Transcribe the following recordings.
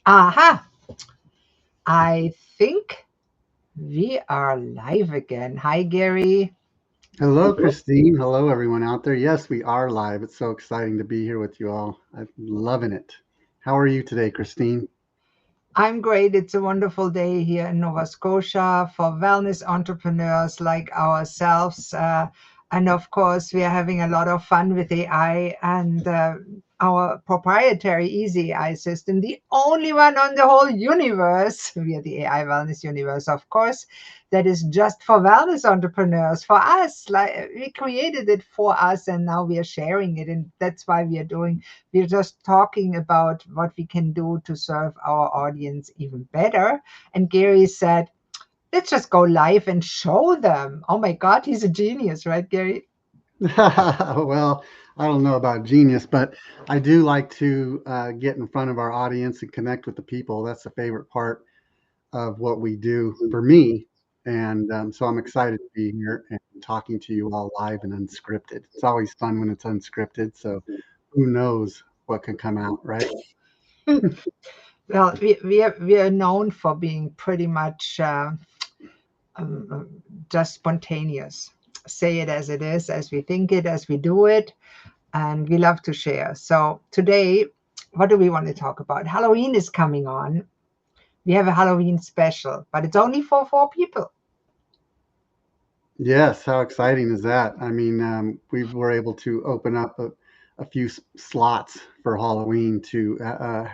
Aha! I think we are live again. Hi, Gary. Hello, Christine. Hello, everyone out there. Yes, we are live. It's so exciting to be here with you all. I'm loving it. How are you today, Christine? I'm great. It's a wonderful day here in Nova Scotia for wellness entrepreneurs like ourselves. And of course, we are having a lot of fun with AI and our proprietary Easy AI system, the only one on the whole universe. We are the AI wellness universe, of course, that is just for wellness entrepreneurs, for us. Like we created it for us, and now we are sharing it, and that's why we're just talking about what we can do to serve our audience even better. And Gary said, let's just go live and show them. Oh my God, he's a genius, right, Gary? Well, I don't know about genius, but I do like to get in front of our audience and connect with the people. That's the favorite part of what we do for me. And so I'm excited to be here and talking to you all live and unscripted. It's always fun when it's unscripted. So who knows what can come out, right? Well, we are known for being pretty much just spontaneous. Say it as it is, as we think it, as we do it, and we love to share. So today, what do we want to talk about? Halloween is coming on. We have a Halloween special, but it's only for four people. Yes, how exciting is that? I mean, we were able to open up a few slots for Halloween to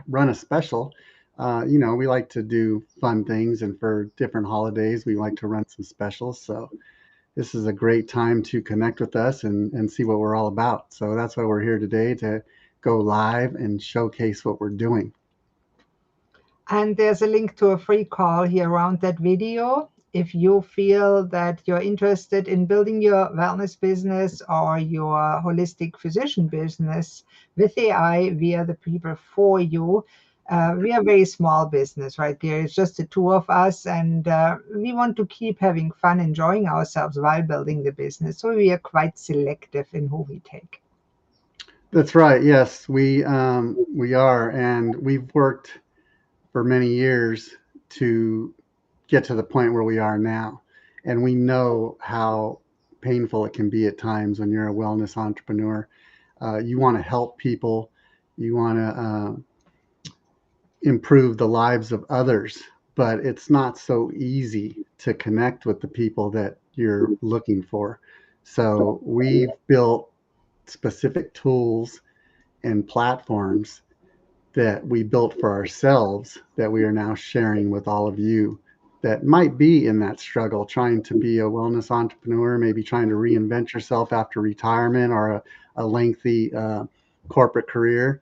run a special. We like to do fun things, and for different holidays, we like to run some specials. So this is a great time to connect with us and see what we're all about. So that's why we're here today to go live and showcase what we're doing. And there's a link to a free call here around that video. If you feel that you're interested in building your wellness business or your holistic physician business with AI, we are the people for you. We are a very small business, right there. It's just the two of us, and we want to keep having fun, enjoying ourselves while building the business. So we are quite selective in who we take. That's right. Yes, we are, and we've worked for many years to get to the point where we are now. And we know how painful it can be at times when you're a wellness entrepreneur. You want to help people, you want to improve the lives of others, but it's not so easy to connect with the people that you're looking for. So we've built specific tools and platforms that we built for ourselves that we are now sharing with all of you that might be in that struggle, trying to be a wellness entrepreneur, maybe trying to reinvent yourself after retirement or a lengthy corporate career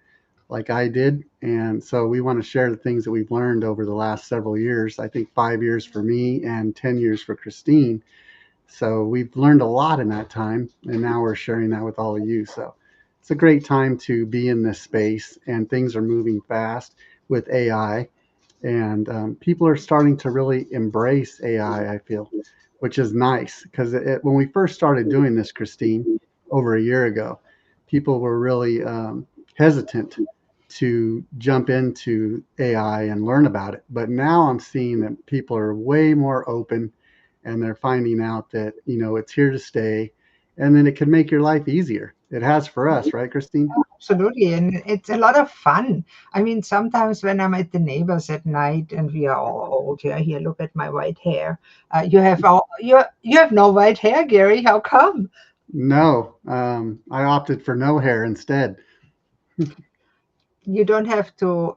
like I did. And so we want to share the things that we've learned over the last several years. I think 5 years for me and 10 years for Christine. So we've learned a lot in that time, and now we're sharing that with all of you. So it's a great time to be in this space, and things are moving fast with AI, and people are starting to really embrace AI. I feel, which is nice because when we first started doing this, Christine, over a year ago, people were really hesitant to jump into AI and learn about it. But now I'm seeing that people are way more open and they're finding out that, it's here to stay and then it can make your life easier. It has for us, right, Christine? Absolutely, and it's a lot of fun. I mean, sometimes when I'm at the neighbors at night and we are all old, yeah, here, look at my white hair. You have no white hair, Gary. How come? No, I opted for no hair instead. You don't have to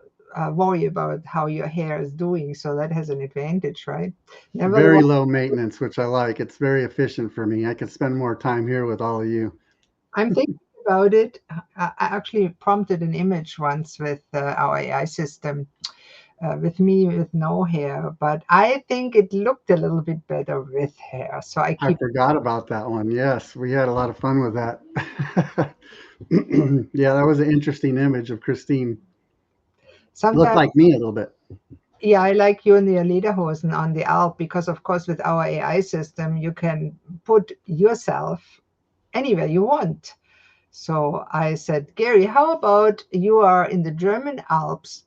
worry about how your hair is doing, so that has an advantage, right? Very Nevertheless, low maintenance, which I like. It's very efficient for me. I could spend more time here with all of you. I'm thinking about it. I actually prompted an image once with our AI system with me with no hair, but I think it looked a little bit better with hair. So I I keep forgot about that one. Yes, we had a lot of fun with that. Yeah, that was an interesting image of Christine. Looked sometimes, like me a little bit. yeah, I like you in the Lederhosen on the Alp because, of course, with our AI system, you can put yourself anywhere you want. So I said, Gary, how about you are in the German Alps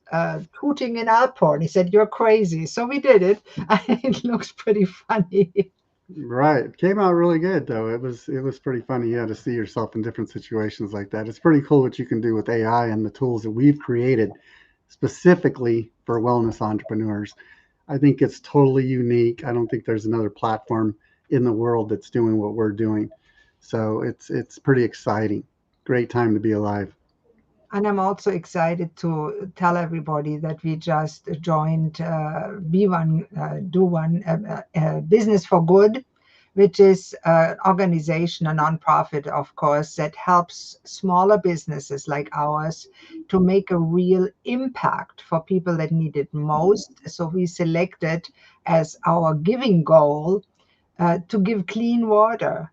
tooting an Alp horn? He said, you're crazy. So we did it. And it looks pretty funny. Right. It came out really good though. It was pretty funny, yeah, to see yourself in different situations like that. It's pretty cool what you can do with AI and the tools that we've created specifically for wellness entrepreneurs. I think it's totally unique. I don't think there's another platform in the world that's doing what we're doing. So it's pretty exciting. Great time to be alive. And I'm also excited to tell everybody that we just joined Be One, Do One, Business for Good, which is an organization, a nonprofit, of course, that helps smaller businesses like ours to make a real impact for people that need it most. So we selected as our giving goal to give clean water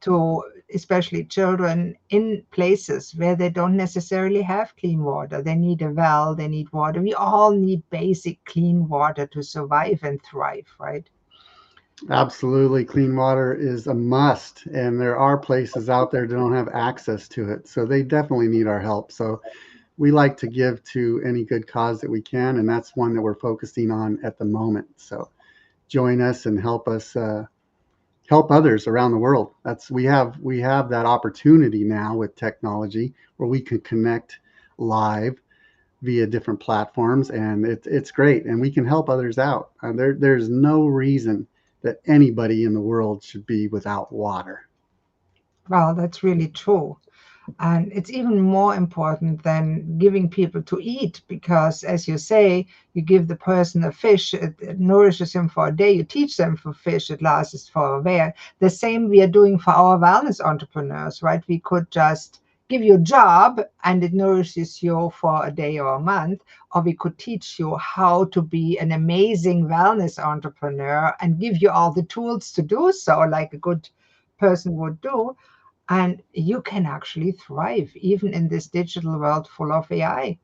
to especially children in places where they don't necessarily have clean water. They need a well, they need water. We all need basic clean water to survive and thrive, right? Absolutely. Clean water is a must, and there are places out there that don't have access to it. So they definitely need our help. So we like to give to any good cause that we can, and that's one that we're focusing on at the moment. So join us and help us help others around the world. That's we have that opportunity now with technology where we can connect live via different platforms, and it's great, and we can help others out. There's no reason that anybody in the world should be without water. Well, that's really true. And it's even more important than giving people to eat because, as you say, you give the person a fish, it nourishes him for a day. You teach them for fish, it lasts for a year. The same we are doing for our wellness entrepreneurs, right? We could just give you a job and it nourishes you for a day or a month, or we could teach you how to be an amazing wellness entrepreneur and give you all the tools to do so, like a good person would do, and you can actually thrive even in this digital world full of AI.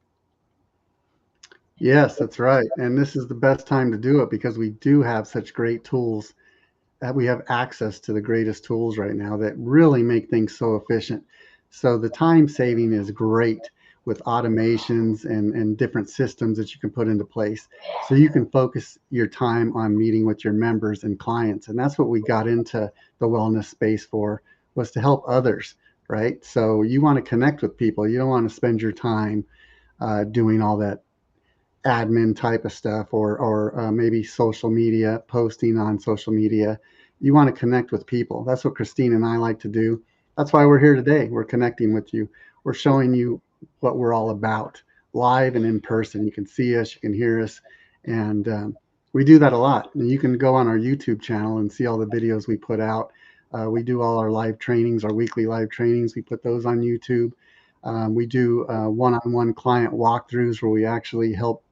Yes, that's right. And this is the best time to do it because we do have such great tools that we have access to the greatest tools right now that really make things so efficient. So the time saving is great with automations and different systems that you can put into place. So you can focus your time on meeting with your members and clients. And that's what we got into the wellness space for, was to help others, right? So you want to connect with people. You don't want to spend your time doing all that admin type of stuff, or maybe social media, posting on social media. You want to connect with people. That's what Christine and I like to do. That's why we're here today. We're connecting with you. We're showing you what we're all about, live and in person. You can see us, you can hear us, and we do that a lot. And you can go on our YouTube channel and see all the videos we put out. We do all our live trainings, our weekly live trainings. We put those on YouTube. We do one-on-one client walkthroughs where we actually help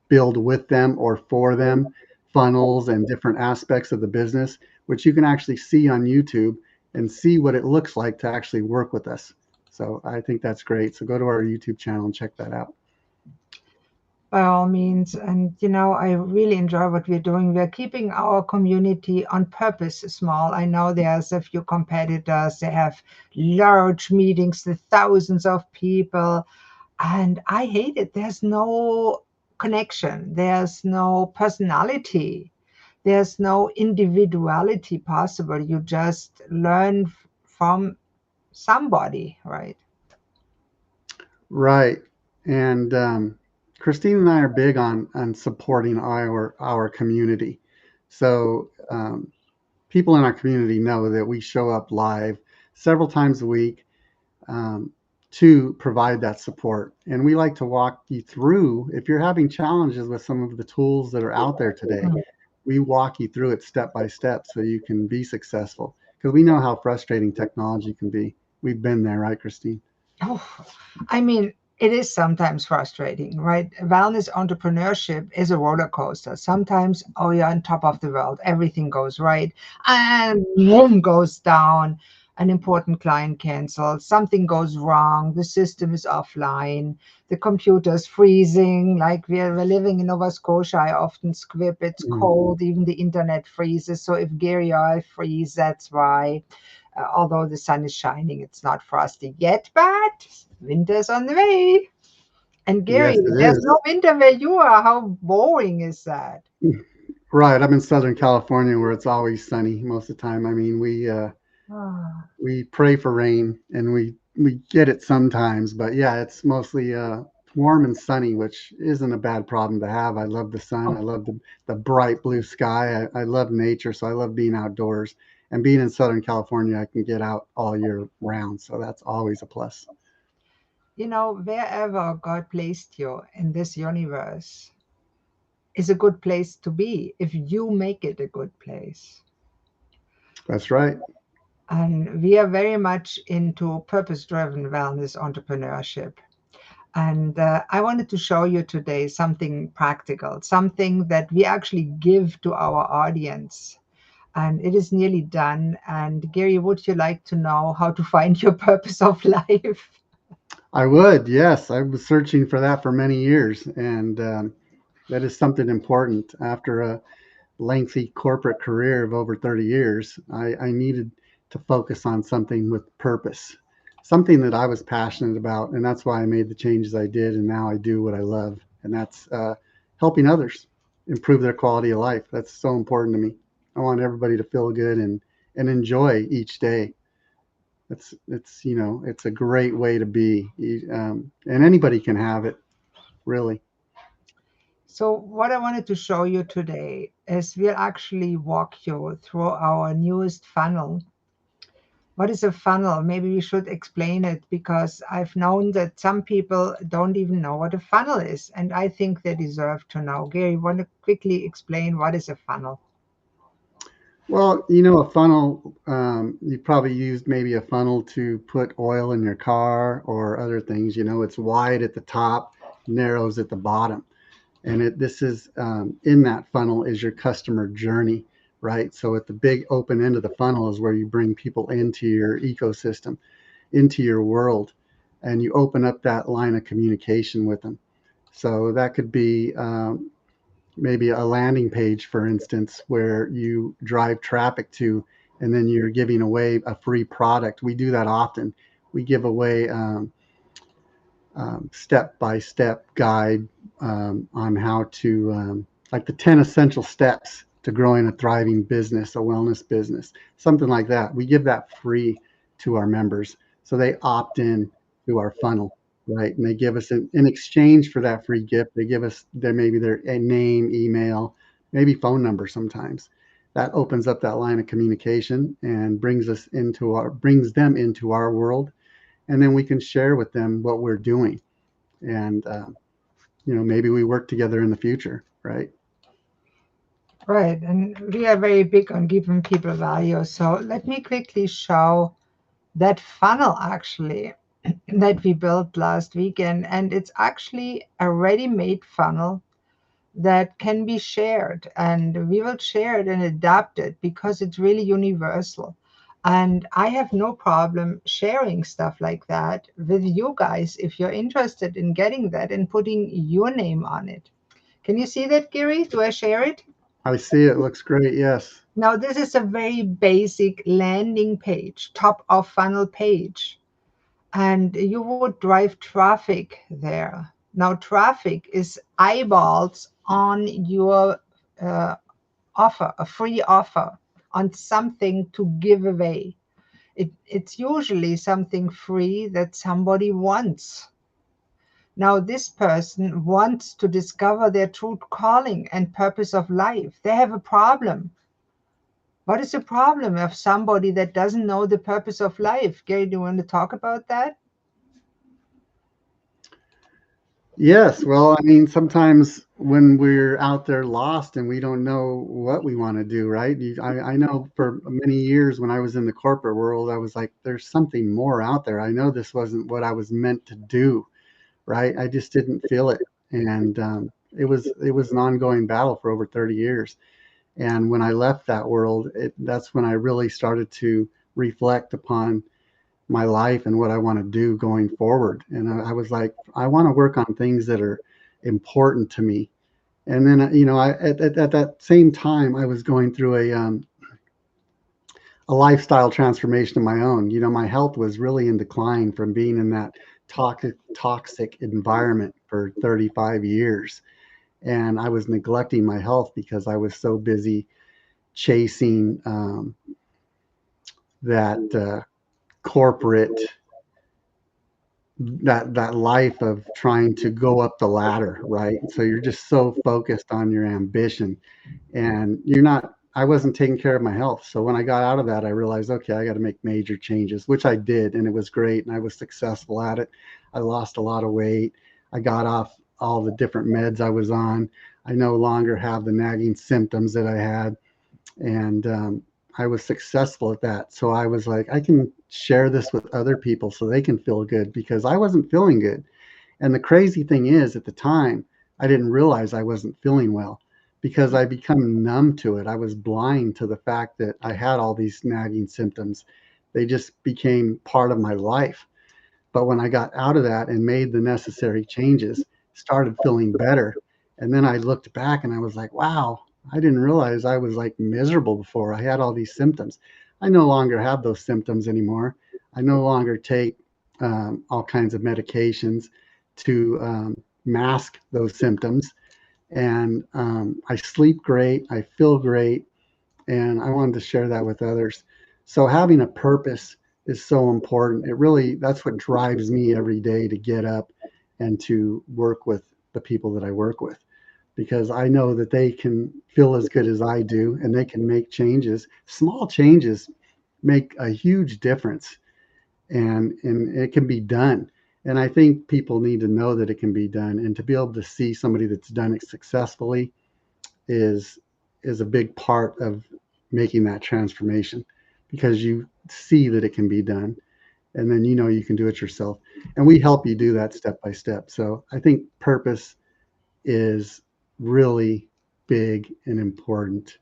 build with them or for them funnels and different aspects of the business, which you can actually see on YouTube and see what it looks like to actually work with us. So I think that's great. So go to our YouTube channel and check that out. By all means. And, I really enjoy what we're doing. We're keeping our community on purpose small. I know there's a few competitors, they have large meetings with thousands of people. And I hate it. There's no connection, there's no personality, there's no individuality possible. You just learn from somebody, right? Right. And Christine and I are big on supporting our community. So people in our community know that we show up live several times a week um, to provide that support. And we like to walk you through, if you're having challenges with some of the tools that are out there today, we walk you through it step by step so you can be successful. Because we know how frustrating technology can be. We've been there, right, Christine? Oh, I mean, it is sometimes frustrating, right? Wellness entrepreneurship is a roller coaster. Sometimes, oh, you're on top of the world, everything goes right, and boom goes down. An important client cancels, something goes wrong, the system is offline, the computer's freezing. Like we're living in Nova Scotia, I often squib, it's Mm. cold, even the internet freezes. So if Gary or I freeze, that's why. Although the sun is shining, it's not frosty yet, but winter's on the way. And Gary, Yes, it there's is. no winter where you are. How boring is that? Right. I'm in Southern California where it's always sunny most of the time. I mean, Ah, we pray for rain and we get it sometimes, but yeah, it's mostly warm and sunny, which isn't a bad problem to have. I love the sun. I oh, love the bright blue sky. I love nature, so I love being outdoors. And being in Southern California, I can get out all year round, so that's always a plus. wherever God placed you in this universe is a good place to be if you make it a good place. That's right. And we are very much into purpose driven wellness entrepreneurship. And I wanted to show you today something practical, something that we actually give to our audience. And it is nearly done. And Gary, would you like to know how to find your purpose of life? I would, yes. I was searching for that for many years, and that is something important. After a lengthy corporate career of over 30 years, I needed to focus on something with purpose, something that I was passionate about. And that's why I made the changes I did. And now I do what I love. And that's helping others improve their quality of life. That's so important to me. I want everybody to feel good and enjoy each day. It's a great way to be. And anybody can have it, really. So, what I wanted to show you today is we'll actually walk you through our newest funnel. What is a funnel? Maybe we should explain it because I've known that some people don't even know what a funnel is, and I think they deserve to know. Gary, want to quickly explain what is a funnel? Well, a funnel, you probably used maybe a funnel to put oil in your car or other things. It's wide at the top, narrows at the bottom. And this is in that funnel is your customer journey, right? So at the big open end of the funnel is where you bring people into your ecosystem, into your world, and you open up that line of communication with them. So that could be maybe a landing page, for instance, where you drive traffic to, and then you're giving away a free product. We do that often. We give away step by step guide on how to, like the 10 essential steps to growing a thriving business, a wellness business, something like that. We give that free to our members. So they opt in to our funnel, right? And they give us, in exchange for that free gift, they give us maybe their name, email, maybe phone number sometimes. That opens up that line of communication and brings them into our world, and then we can share with them what we're doing, and maybe we work together in the future, right? Right, and we are very big on giving people value. So let me quickly show that funnel actually that we built last weekend. And it's actually a ready made funnel that can be shared. And we will share it and adapt it because it's really universal. And I have no problem sharing stuff like that with you guys if you're interested in getting that and putting your name on it. Can you see that, Gary? Do I share it? I see it looks great. Yes. Now, this is a very basic landing page, top of funnel page, and you would drive traffic there. Now, traffic is eyeballs on your uh, offer, a free offer on something to give away. It's usually something free that somebody wants. Now, this person wants to discover their true calling and purpose of life. They have a problem. What is the problem of somebody that doesn't know the purpose of life? Gary, do you want to talk about that? Yes. Well, I mean, sometimes when we're out there lost and we don't know what we want to do, right? I know for many years when I was in the corporate world, I was like, there's something more out there. I know this wasn't what I was meant to do, right? I just didn't feel it. And it was an ongoing battle for over 30 years. And when I left that world, that's when I really started to reflect upon my life and what I want to do going forward. And I was like, I want to work on things that are important to me. And then, at that same time, I was going through a lifestyle transformation of my own. My health was really in decline from being in that toxic environment for 35 years. And I was neglecting my health because I was so busy chasing that corporate that life of trying to go up the ladder, right? So you're just so focused on your ambition, and you're not. I wasn't taking care of my health. So when I got out of that, I realized, okay, I got to make major changes, which I did, and it was great, and I was successful at it. I lost a lot of weight. I got off all the different meds I was on. I no longer have the nagging symptoms that I had, and I was successful at that. So I was like, I can share this with other people so they can feel good because I wasn't feeling good. And the crazy thing is, at the time, I didn't realize I wasn't feeling well because I become numb to it. I was blind to the fact that I had all these nagging symptoms. They just became part of my life. But when I got out of that and made the necessary changes, started feeling better. And then I looked back and I was like, wow, I didn't realize I was like miserable before. I had all these symptoms. I no longer have those symptoms anymore. I no longer take all kinds of medications to mask those symptoms. And I sleep great. I feel great, and I wanted to share that with others. So having a purpose is so important. It really, that's what drives me every day to get up and to work with the people that I work with, because I know that they can feel as good as I do and they can make changes. Small changes make a huge difference, and it can be done. And I think people need to know that it can be done, and to be able to see somebody that's done it successfully is is a big part of making that transformation, because you see that it can be done, and then you can do it yourself, and we help you do that step by step. So I think purpose is really big and important,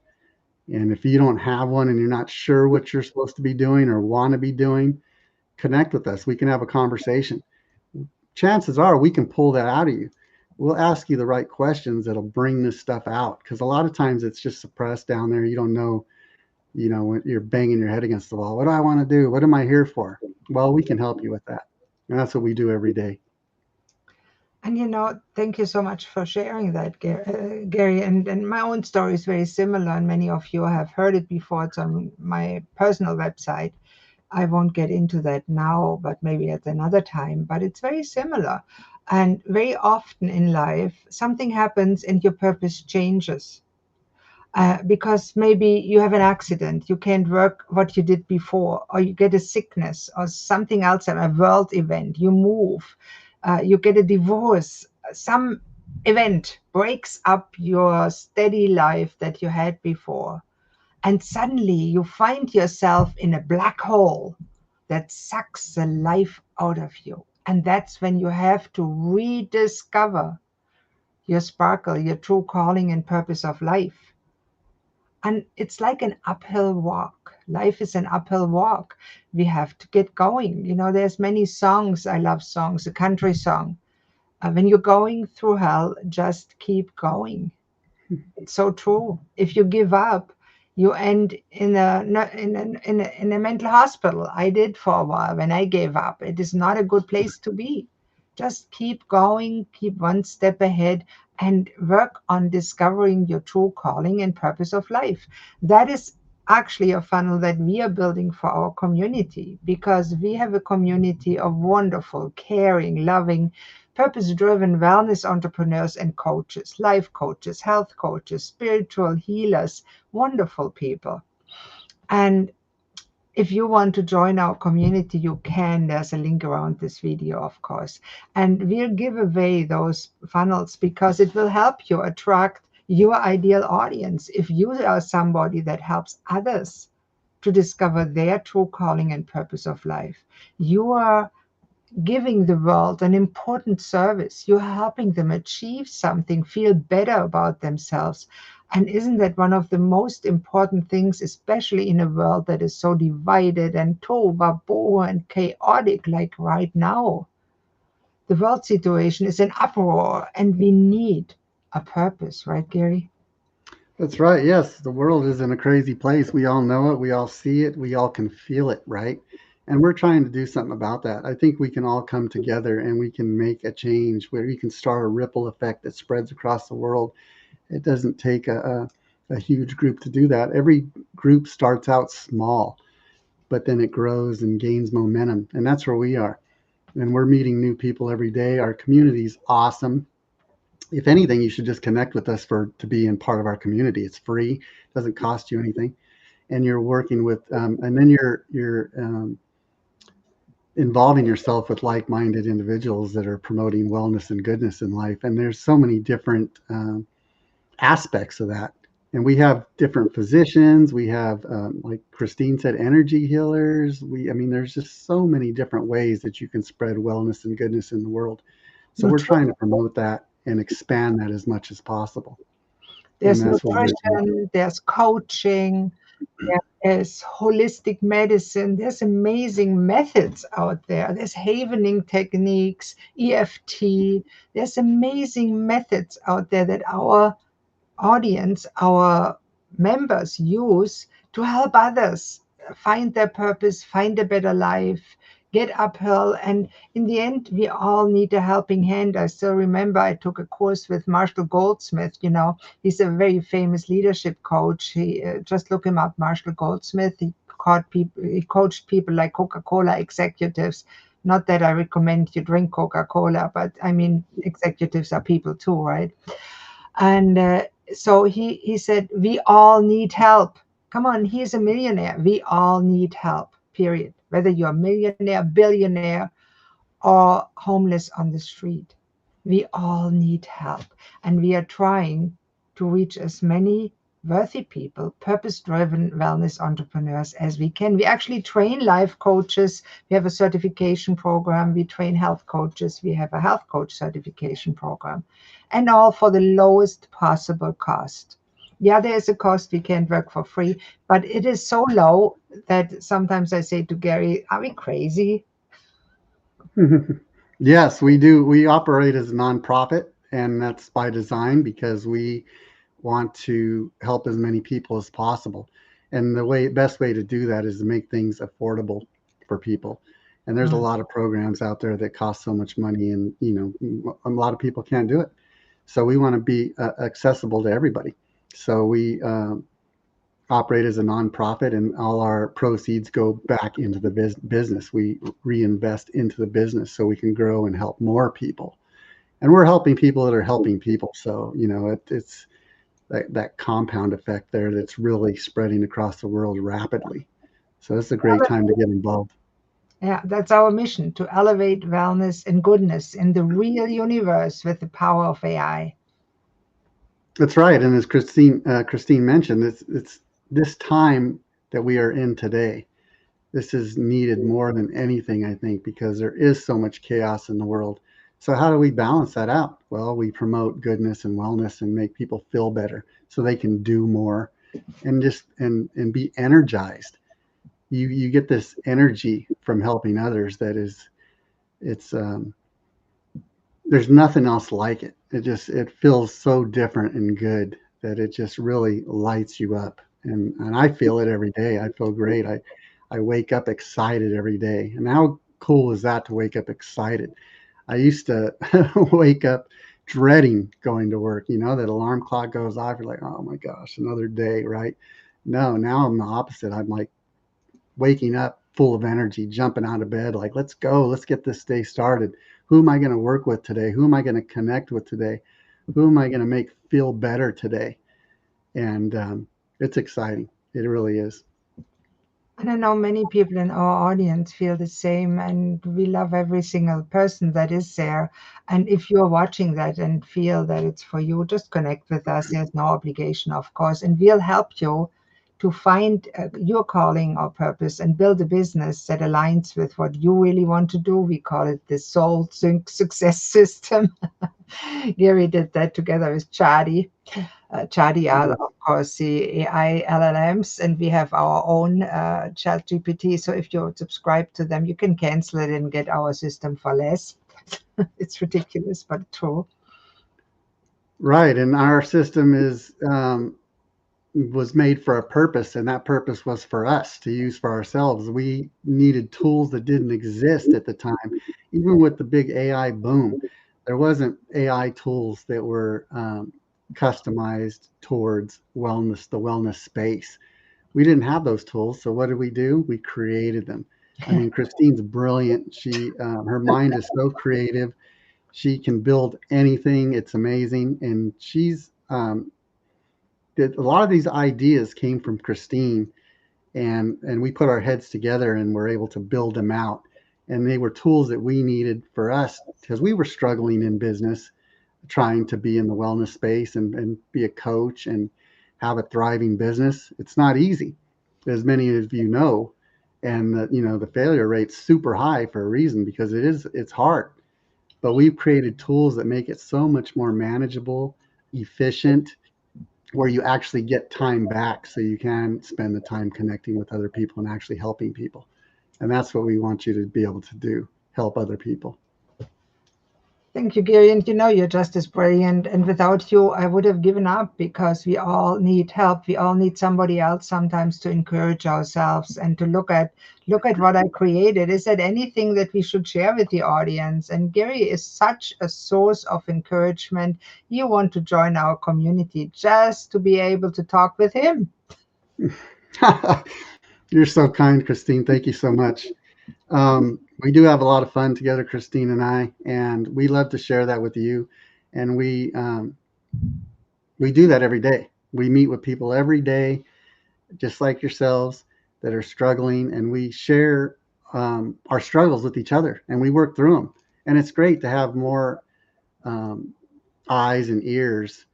and if you don't have one and you're not sure what you're supposed to be doing or want to be doing, connect with us. We can have a conversation. Chances are we can pull that out of you. We'll ask you the right questions that'll bring this stuff out, because a lot of times it's just suppressed down there. You don't know, when you're banging your head against the wall. What do I want to do? What am I here for? Well, we can help you with that. And that's what we do every day. And thank you so much for sharing that, Gary. And my own story is very similar, and many of you have heard it before. It's on my personal website. I won't get into that now, but maybe at another time. But it's very similar. And very often in life, something happens and your purpose changes. Because maybe you have an accident, you can't work what you did before, or you get a sickness or something else, a world event, you move, you get a divorce, some event breaks up your steady life that you had before. And suddenly you find yourself in a black hole that sucks the life out of you. And that's when you have to rediscover your sparkle, your true calling and purpose of life. And it's like an uphill walk. Life is an uphill walk. We have to get going. There's many songs. I love songs, a country song. When you're going through hell, just keep going. It's so true. If you give up, you end in a mental hospital. I did for a while when I gave up. It is not a good place to be. Just keep going, keep one step ahead, and work on discovering your true calling and purpose of life. That is actually a funnel that we are building for our community, because we have a community of wonderful, caring, loving, purpose-driven wellness entrepreneurs and coaches, life coaches, health coaches, spiritual healers, wonderful people. And if you want to join our community, you can. There's a link around this video, of course. And we'll give away those funnels because it will help you attract your ideal audience. If you are somebody that helps others to discover their true calling and purpose of life, you are giving the world an important service. You're helping them achieve something, feel better about themselves. And isn't that one of the most important things, especially in a world that is so divided and tohu wabohu and chaotic like right now? The world situation is in uproar and we need a purpose, right, Gary? That's right. Yes, the world is in a crazy place. We all know it. We all see it. We all can feel it, right? And we're trying to do something about that. I think we can all come together and we can make a change where you can start a ripple effect that spreads across the world. It doesn't take a huge group to do that. Every group starts out small, but then it grows and gains momentum. And that's where we are. And we're meeting new people every day. Our community's awesome. If anything, you should just connect with us for to be in part of our community. It's free, doesn't cost you anything, and you're working with, and then you're involving yourself with like-minded individuals that are promoting wellness and goodness in life. And there's so many different aspects of that. And we have different physicians. We have, like Christine said, energy healers. I mean, there's just so many different ways that you can spread wellness and goodness in the world. So we're trying to promote that and expand that as much as possible. And There's that's what we're doing. nutrition, there's coaching, there is holistic medicine. There's amazing methods out there. There's havening techniques, EFT. There's amazing methods out there that our audience, our members use to help others find their purpose, find a better life, get uphill. And in the end, we all need a helping hand. I still remember I took a course with Marshall Goldsmith. He's a very famous leadership coach. He just look him up, Marshall Goldsmith. He coached people like Coca-Cola executives. Not that I recommend you drink Coca-Cola, but I mean, executives are people too, right? And so he said, we all need help. Come on, he's a millionaire. We all need help, period. Whether you're a millionaire, billionaire, or homeless on the street, we all need help. And we are trying to reach as many worthy people, purpose driven wellness entrepreneurs as we can. We actually train life coaches. We have a certification program. We train health coaches. We have a health coach certification program, and all for the lowest possible cost. Yeah, there is a cost. We can't work for free, but it is so low that sometimes I say to Gary, are we crazy? Yes, we do. We operate as a nonprofit, and that's by design because we want to help as many people as possible. And the best way to do that is to make things affordable for people. And there's a Mm. lot of programs out there that cost so much money, and a lot of people can't do it. So we want to be accessible to everybody. So we operate as a nonprofit, and all our proceeds go back into the business. We reinvest into the business so we can grow and help more people. And we're helping people that are helping people. So it's that compound effect there that's really spreading across the world rapidly. So it's a great time to get involved. Yeah, that's our mission, to elevate wellness and goodness in the real universe with the power of AI. That's right. And as Christine mentioned, it's this time that we are in today. This is needed more than anything, I think, because there is so much chaos in the world. So how do we balance that out? Well, we promote goodness and wellness and make people feel better so they can do more and just and be energized. You get this energy from helping others that is it's there's nothing else like it. It feels so different and good that it just really lights you up. And I feel it every day. I feel great. I wake up excited every day. And how cool is that to wake up excited? I used to wake up dreading going to work. That alarm clock goes off. You're like, oh my gosh, another day, right? No, now I'm the opposite. I'm like waking up full of energy, jumping out of bed, like, let's go, let's get this day started. Who am I going to work with today? Who am I going to connect with today? Who am I going to make feel better today? And it's exciting. It really is. And I know many people in our audience feel the same, and we love every single person that is there. And if you're watching that and feel that it's for you, just connect with us. There's no obligation, of course, and we'll help you to find your calling or purpose and build a business that aligns with what you really want to do. We call it the Soul Sync Success System. Gary did that together with Chadi. Chadi are, of course, the AI LLMs, and we have our own Chat GPT. So if you subscribe to them, you can cancel it and get our system for less. It's ridiculous, but true. Right. And our system is was made for a purpose, and that purpose was for us to use for ourselves. We needed tools that didn't exist at the time. Even with the big AI boom, there wasn't AI tools that were customized towards wellness, the wellness space. We didn't have those tools, so what did we do? We created them. I mean, Christine's brilliant. Her mind is so creative. She can build anything. It's amazing, and a lot of these ideas came from Christine, and we put our heads together and were able to build them out. And they were tools that we needed for us because we were struggling in business, trying to be in the wellness space and be a coach and have a thriving business. It's not easy, as many of you know, and the failure rate's super high for a reason because it's hard. But we've created tools that make it so much more manageable, efficient, where you actually get time back so you can spend the time connecting with other people and actually helping people. And that's what we want you to be able to do, help other people. Thank you, Gary. And you're just as brilliant. And without you, I would have given up because we all need help. We all need somebody else sometimes to encourage ourselves and to look at what I created. Is there anything that we should share with the audience? And Gary is such a source of encouragement. You want to join our community just to be able to talk with him. You're so kind, Christine. Thank you so much. We do have a lot of fun together, Christine and I, and we love to share that with you. And we do that every day. We meet with people every day, just like yourselves, that are struggling, and we share our struggles with each other, and we work through them. And it's great to have more um, eyes and ears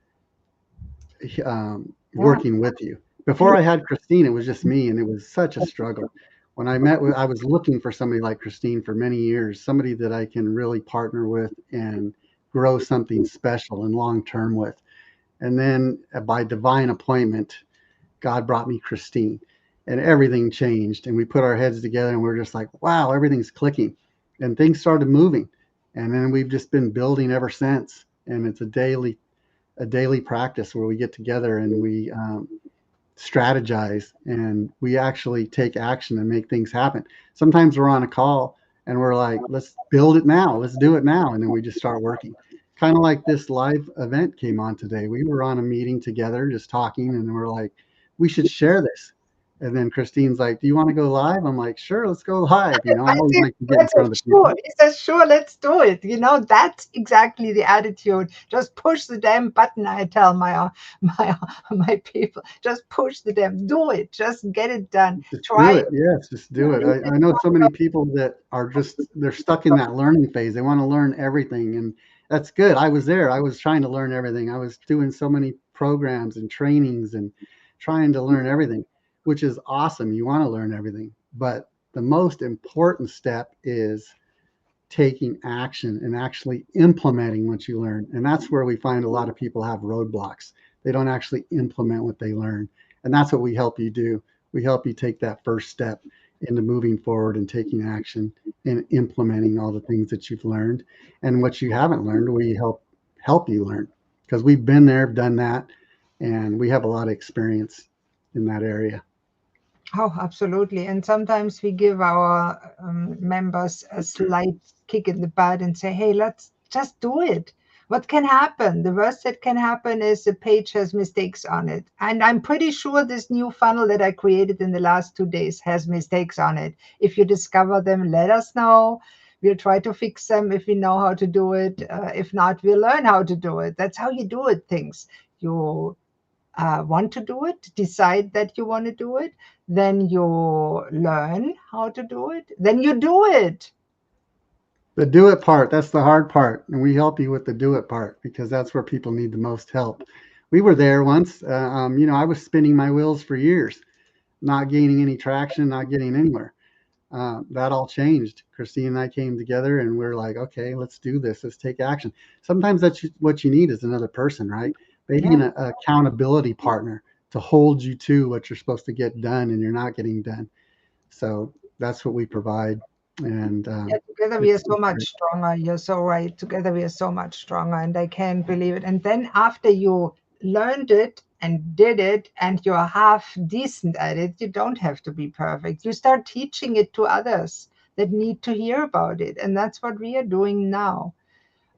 Yeah. working with you. Before I had Christine, it was just me, and it was such a struggle. I was looking for somebody like Christine for many years, somebody that I can really partner with and grow something special and long term with. And then by divine appointment, God brought me Christine, and everything changed. And we put our heads together, and we're just like, wow, everything's clicking, and things started moving. And then we've just been building ever since. And it's a daily practice where we get together and we strategize and we actually take action and make things happen. Sometimes we're on a call and we're like, let's build it now, let's do it now. And then we just start working. Kind of like this live event came on today. We were on a meeting together, just talking, and we're like, we should share this. And then Christine's like, do you want to go live? I'm like, sure, let's go live. I I always said, like to get in that's a front of the sure. people. He says, sure, let's do it. That's exactly the attitude. Just push the damn button, I tell my my people. Just push the damn, do it. Just get it done. Just Try do it. it. Yes, just do it. Even if I it's know not so many people that are they're stuck in that learning phase. They want to learn everything. And that's good. I was there. I was trying to learn everything. I was doing so many programs and trainings and trying to learn everything, which is awesome. You want to learn everything. But the most important step is taking action and actually implementing what you learn. And that's where we find a lot of people have roadblocks. They don't actually implement what they learn. And that's what we help you do. We help you take that first step into moving forward and taking action and implementing all the things that you've learned. And what you haven't learned, we help you learn because we've been there, done that, and we have a lot of experience in that area. Oh, absolutely. And sometimes we give our members a slight kick in the butt and say, hey, let's just do it. What can happen? The worst that can happen is the page has mistakes on it. And I'm pretty sure this new funnel that I created in the last 2 days has mistakes on it. If you discover them, let us know. We'll try to fix them if we know how to do it. If not, we'll learn how to do it. That's how you do it, things. You want to do it, decide that you want to do it, then you learn how to do it, then you do it. The do it part, that's the hard part. And we help you with the do it part because that's where people need the most help. We were there once. I was spinning my wheels for years, not gaining any traction, not getting anywhere. That all changed. Christine and I came together and we're like, okay, let's do this. Let's take action. Sometimes that's what you need is another person, right? Maybe Yeah. an accountability partner to hold you to what you're supposed to get done and you're not getting done. So that's what we provide. And Yeah, together we are so it's much great. stronger. You're so right. Together we are so much stronger, and I can't believe it. And then after you learned it, and did it and you're half decent at it, you don't have to be perfect. You start teaching it to others that need to hear about it. And that's what we are doing now.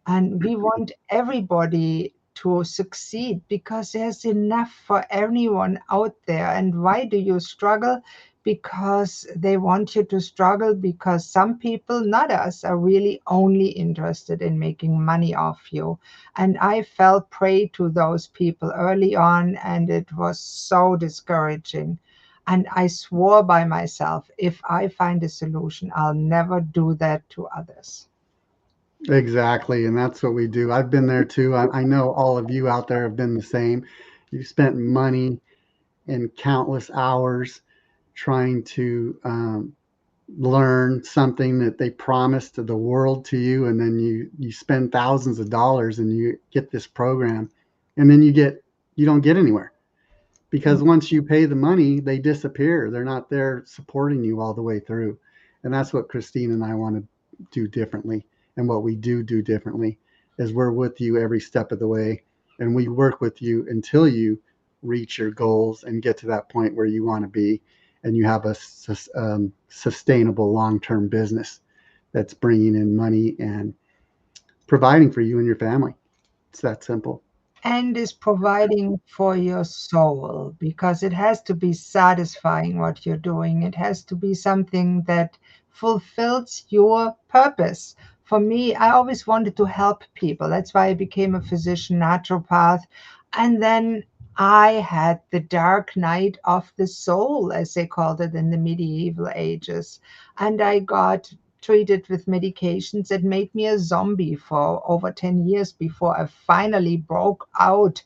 And we want everybody to succeed because there's enough for everyone out there. And why do you struggle? Because they want you to struggle, because some people, not us, are really only interested in making money off you. And I fell prey to those people early on, and it was so discouraging. And I swore by myself, if I find a solution, I'll never do that to others. Exactly, and that's what we do. I've been there too. I know all of you out there have been the same. You've spent money and countless hours trying to learn something that they promised the world to you, and then you spend thousands of dollars and you get this program, and then you don't get anywhere because once you pay the money, they disappear. They're not there supporting you all the way through. And that's what Christine and I want to do differently. And what we do differently is we're with you every step of the way, and we work with you until you reach your goals and get to that point where you want to be, and you have a sustainable long-term business that's bringing in money and providing for you and your family. It's that simple. And is providing for your soul, because it has to be satisfying what you're doing. It has to be something that fulfills your purpose. For me, I always wanted to help people. That's why I became a physician, naturopath. And then I had the dark night of the soul, as they called it in the medieval ages. And I got treated with medications that made me a zombie for over 10 years before I finally broke out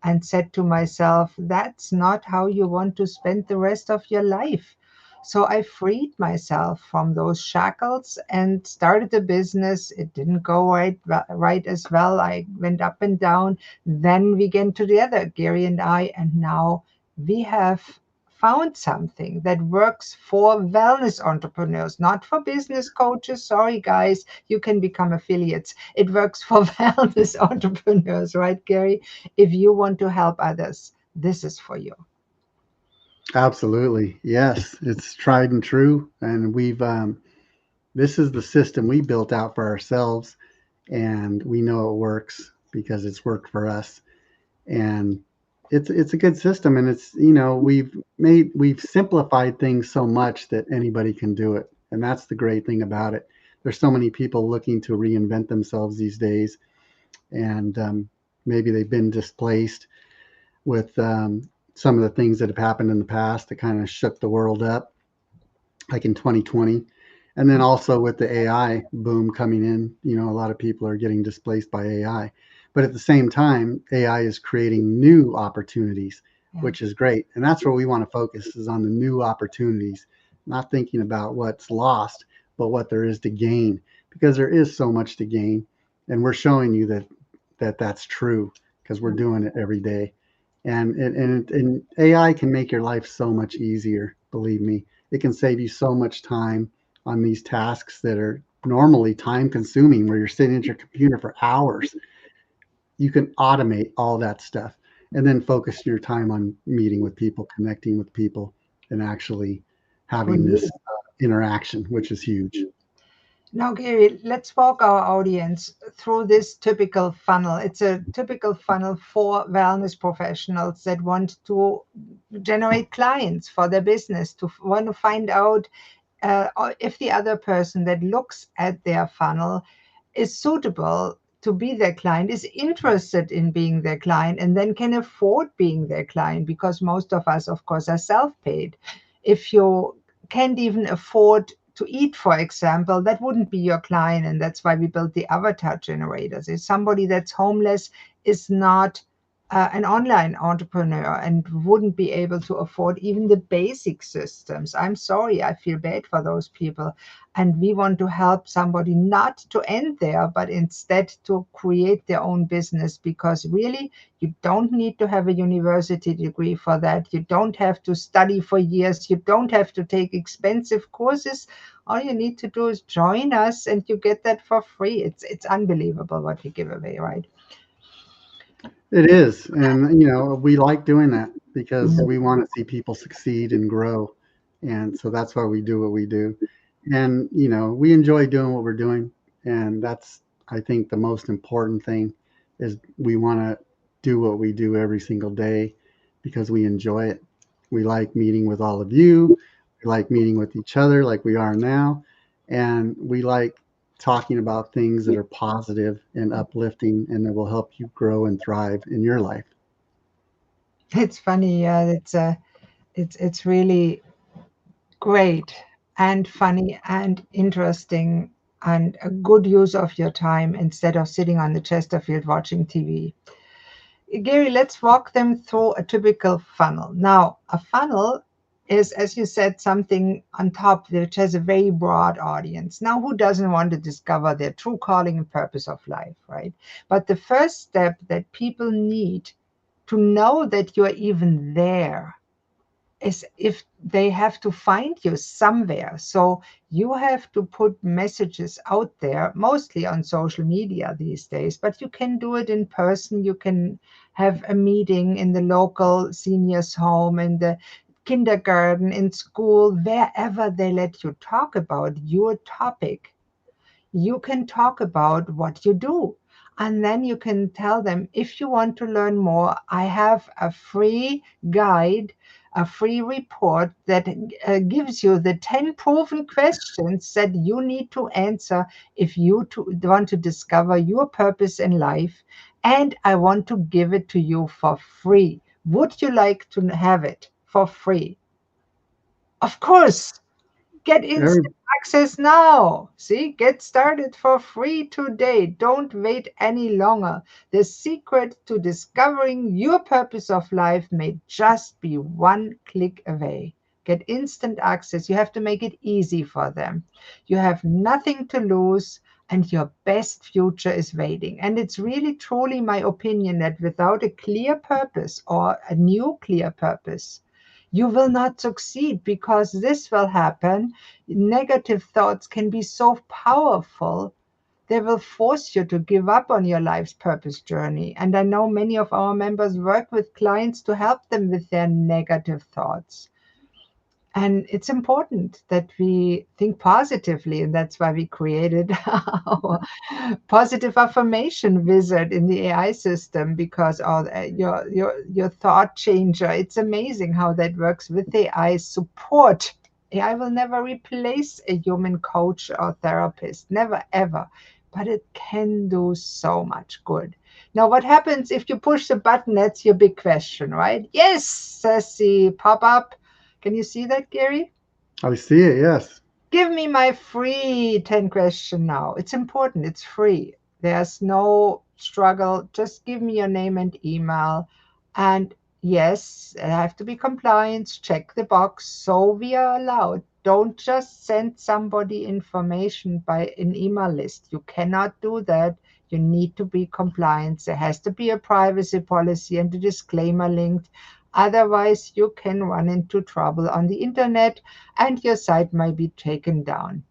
and said to myself, that's not how you want to spend the rest of your life. So I freed myself from those shackles and started a business. It didn't go right as well. I went up and down. Then we came together, Gary and I, and now we have found something that works for wellness entrepreneurs, not for business coaches. Sorry, guys, you can become affiliates. It works for wellness entrepreneurs, right, Gary? If you want to help others, this is for you. Absolutely. Yes, it's tried and true. And this is the system we built out for ourselves, and we know it works because it's worked for us. And it's a good system, and we've simplified things so much that anybody can do it, and that's the great thing about it. There's so many people looking to reinvent themselves these days, and maybe they've been displaced with some of the things that have happened in the past that kind of shook the world up, like in 2020. And then also with the AI boom coming in, a lot of people are getting displaced by AI. But at the same time, AI is creating new opportunities, Yeah. which is great. And that's where we want to focus is on the new opportunities, not thinking about what's lost, but what there is to gain, because there is so much to gain. And we're showing you that's true because we're doing it every day. And AI can make your life so much easier. Believe me, it can save you so much time on these tasks that are normally time consuming, where you're sitting at your computer for hours. You can automate all that stuff and then focus your time on meeting with people, connecting with people, and actually having this interaction, which is huge. Now, Gary, let's walk our audience through this typical funnel. It's a typical funnel for wellness professionals that want to generate clients for their business, to want to find out if the other person that looks at their funnel is suitable to be their client, is interested in being their client, and then can afford being their client, because most of us, of course, are self paid. If you can't even afford to eat, for example, that wouldn't be your client. And that's why we built the avatar generators. If somebody that's homeless is not an online entrepreneur and wouldn't be able to afford even the basic systems, I'm sorry, I feel bad for those people. And we want to help somebody not to end there, but instead to create their own business, because really, you don't need to have a university degree for that. You don't have to study for years. You don't have to take expensive courses. All you need to do is join us and you get that for free. It's unbelievable what we give away, right? It is, and we like doing that because Mhm. we want to see people succeed and grow, and so that's why we do what we do. And we enjoy doing what we're doing, and that's, I think, the most important thing is we want to do what we do every single day because we enjoy it. We like meeting with all of you. We like meeting with each other like we are now, and we like talking about things that are positive and uplifting and that will help you grow and thrive in your life. It's funny, yeah. It's really great and funny and interesting and a good use of your time instead of sitting on the Chesterfield watching TV. Gary, let's walk them through a typical funnel. Now, a funnel is, as you said, something on top which has a very broad audience. Now, who doesn't want to discover their true calling and purpose of life, right? But the first step that people need to know that you're even there is if they have to find you somewhere. So you have to put messages out there, mostly on social media these days, but you can do it in person. You can have a meeting in the local seniors home, in the kindergarten, in school, wherever they let you talk about your topic. You can talk about what you do. And then you can tell them, if you want to learn more, I have a free guide, a free report that gives you the 10 proven questions that you need to answer if you want to discover your purpose in life. And I want to give it to you for free. Would you like to have it for free? Of course. Get Every, instant access now. See, get started for free today. Don't wait any longer. The secret to discovering your purpose of life may just be one click away. Get instant access. You have to make it easy for them. You have nothing to lose, and your best future is waiting. And it's really, truly my opinion that without a clear purpose or a new clear purpose, you will not succeed because this will happen. Negative thoughts can be so powerful. They will force you to give up on your life's purpose journey. And I know many of our members work with clients to help them with their negative thoughts. And it's important that we think positively, and that's why we created our positive affirmation wizard in the AI system because your thought changer. It's amazing how that works with AI support. AI will never replace a human coach or therapist, never ever, but it can do so much good. Now, what happens if you push the button? That's your big question, right? Yes, says the pop up. Can you see that, Gary? I see it, yes. Give me my free 10 question now. It's important. It's free. There's no struggle. Just give me your name and email. And yes, I have to be compliant. Check the box. So we are allowed. Don't just send somebody information by an email list. You cannot do that. You need to be compliant. There has to be a privacy policy and a disclaimer linked. Otherwise, you can run into trouble on the internet and your site might be taken down.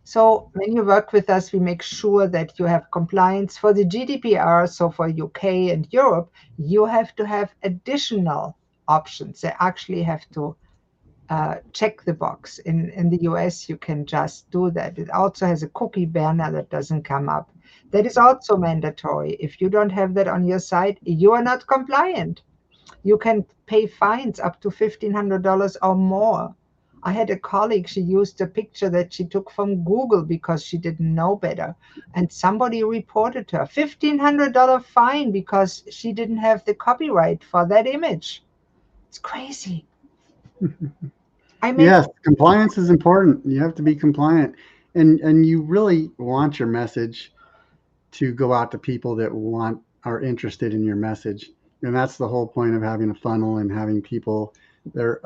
So when you work with us, we make sure that you have compliance for the GDPR. So for UK and Europe, you have to have additional options. They actually have to check the box. In the US, you can just do that. It also has a cookie banner that doesn't come up. That is also mandatory. If you don't have that on your site, you are not compliant. You can pay fines up to $1,500 or more. I had a colleague, she used a picture that she took from Google because she didn't know better. And somebody reported her $1,500 fine because she didn't have the copyright for that image. It's crazy. I make Yes, compliance is important. You have to be compliant, and you really want your message to go out to people that are interested in your message. And that's the whole point of having a funnel and having people, they're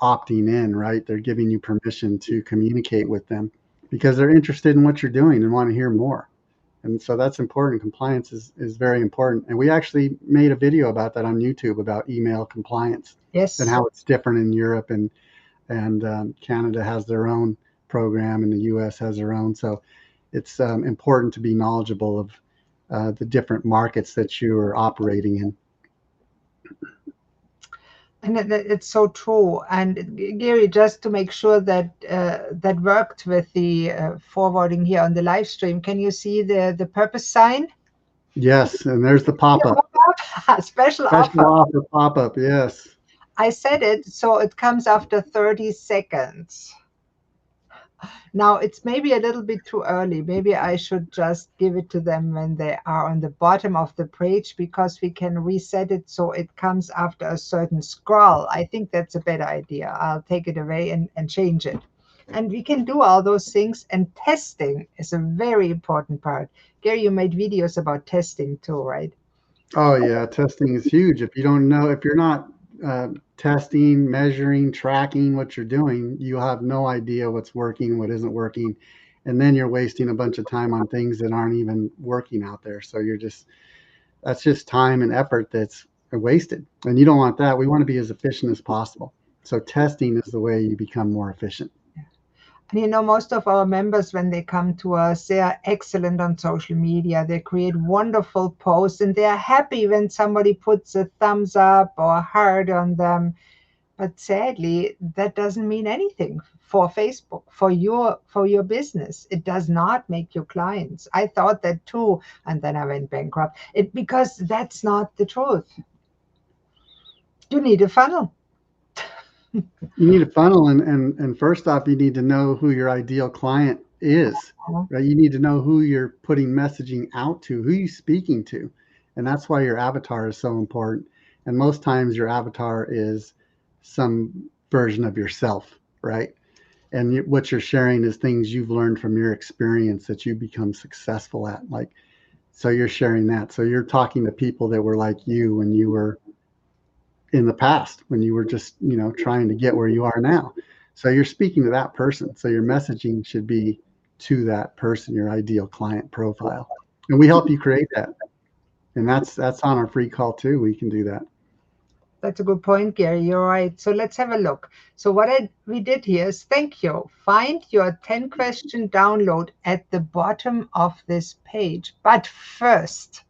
opting in, right? They're giving you permission to communicate with them because they're interested in what you're doing and want to hear more. And so that's important. Compliance is very important. And we actually made a video about that on YouTube about email compliance and yes. how it's different in Europe, and Canada has their own program and the U.S. has their own. So it's important to be knowledgeable the different markets that you are operating in. And it's so true. And Gary, just to make sure that that worked with the forwarding here on the live stream, can you see the purpose sign? Yes, and there's the pop-up. Special Special offer. offer pop-up, yes. I said it, so it comes after 30 seconds. Now, it's maybe a little bit too early. Maybe I should just give it to them when they are on the bottom of the page, because we can reset it so it comes after a certain scroll. I think that's a better idea. I'll take it away and change it. And we can do all those things. And testing is a very important part. Gary, you made videos about testing too, right? Oh yeah, testing is huge. If you don't know, if you're not testing, measuring, tracking what you're doing, you have no idea what's working, what isn't working, and then you're wasting a bunch of time on things that aren't even working out there. So you're just that's just time and effort that's wasted, and you don't want that. We want to be as efficient as possible. So testing is the way you become more efficient. And most of our members, when they come to us, they are excellent on social media. They create wonderful posts and they are happy when somebody puts a thumbs up or a heart on them. But sadly, that doesn't mean anything for Facebook, for your business. It does not make you clients. I thought that too, and then I went bankrupt. Because that's not the truth. You need a funnel. You need a funnel, and first off, you need to know who your ideal client is, right? You need to know who you're putting messaging out to, who you speaking to, and that's why your avatar is so important. And most times, your avatar is some version of yourself, right? And what you're sharing is things you've learned from your experience that you become successful at. Like, so you're sharing that. So you're talking to people that were like you when you were in the past, when you were just, trying to get where you are now. So you're speaking to that person. So your messaging should be to that person, your ideal client profile. And we help you create that. And that's on our free call too. We can do that. That's a good point, Gary. You're right. So let's have a look. So what we did here is, thank you. Find your 10-question download at the bottom of this page. But first,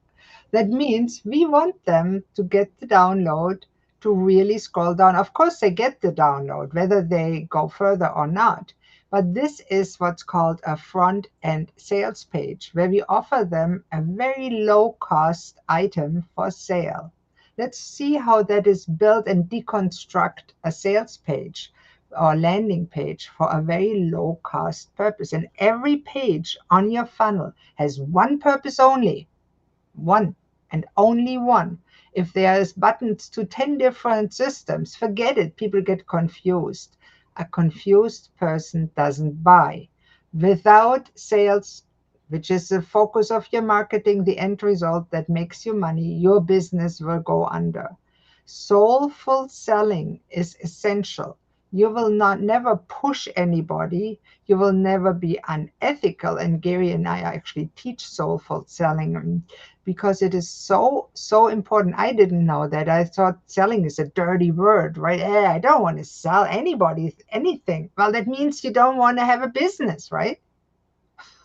that means we want them to get the download, to really scroll down. Of course, they get the download, whether they go further or not. But this is what's called a front-end sales page, where we offer them a very low-cost item for sale. Let's see how that is built and deconstruct a sales page or landing page for a very low-cost purpose. And every page on your funnel has one purpose only, one and only one. If there's buttons to 10 different systems, forget it. People get confused. A confused person doesn't buy. Without sales, which is the focus of your marketing, the end result that makes you money, your business will go under. Soulful selling is essential. You will never push anybody. You will never be unethical. And Gary and I actually teach soulful selling because it is so, so important. I didn't know that. I thought selling is a dirty word, right? I don't want to sell anybody anything. Well, that means you don't want to have a business, right?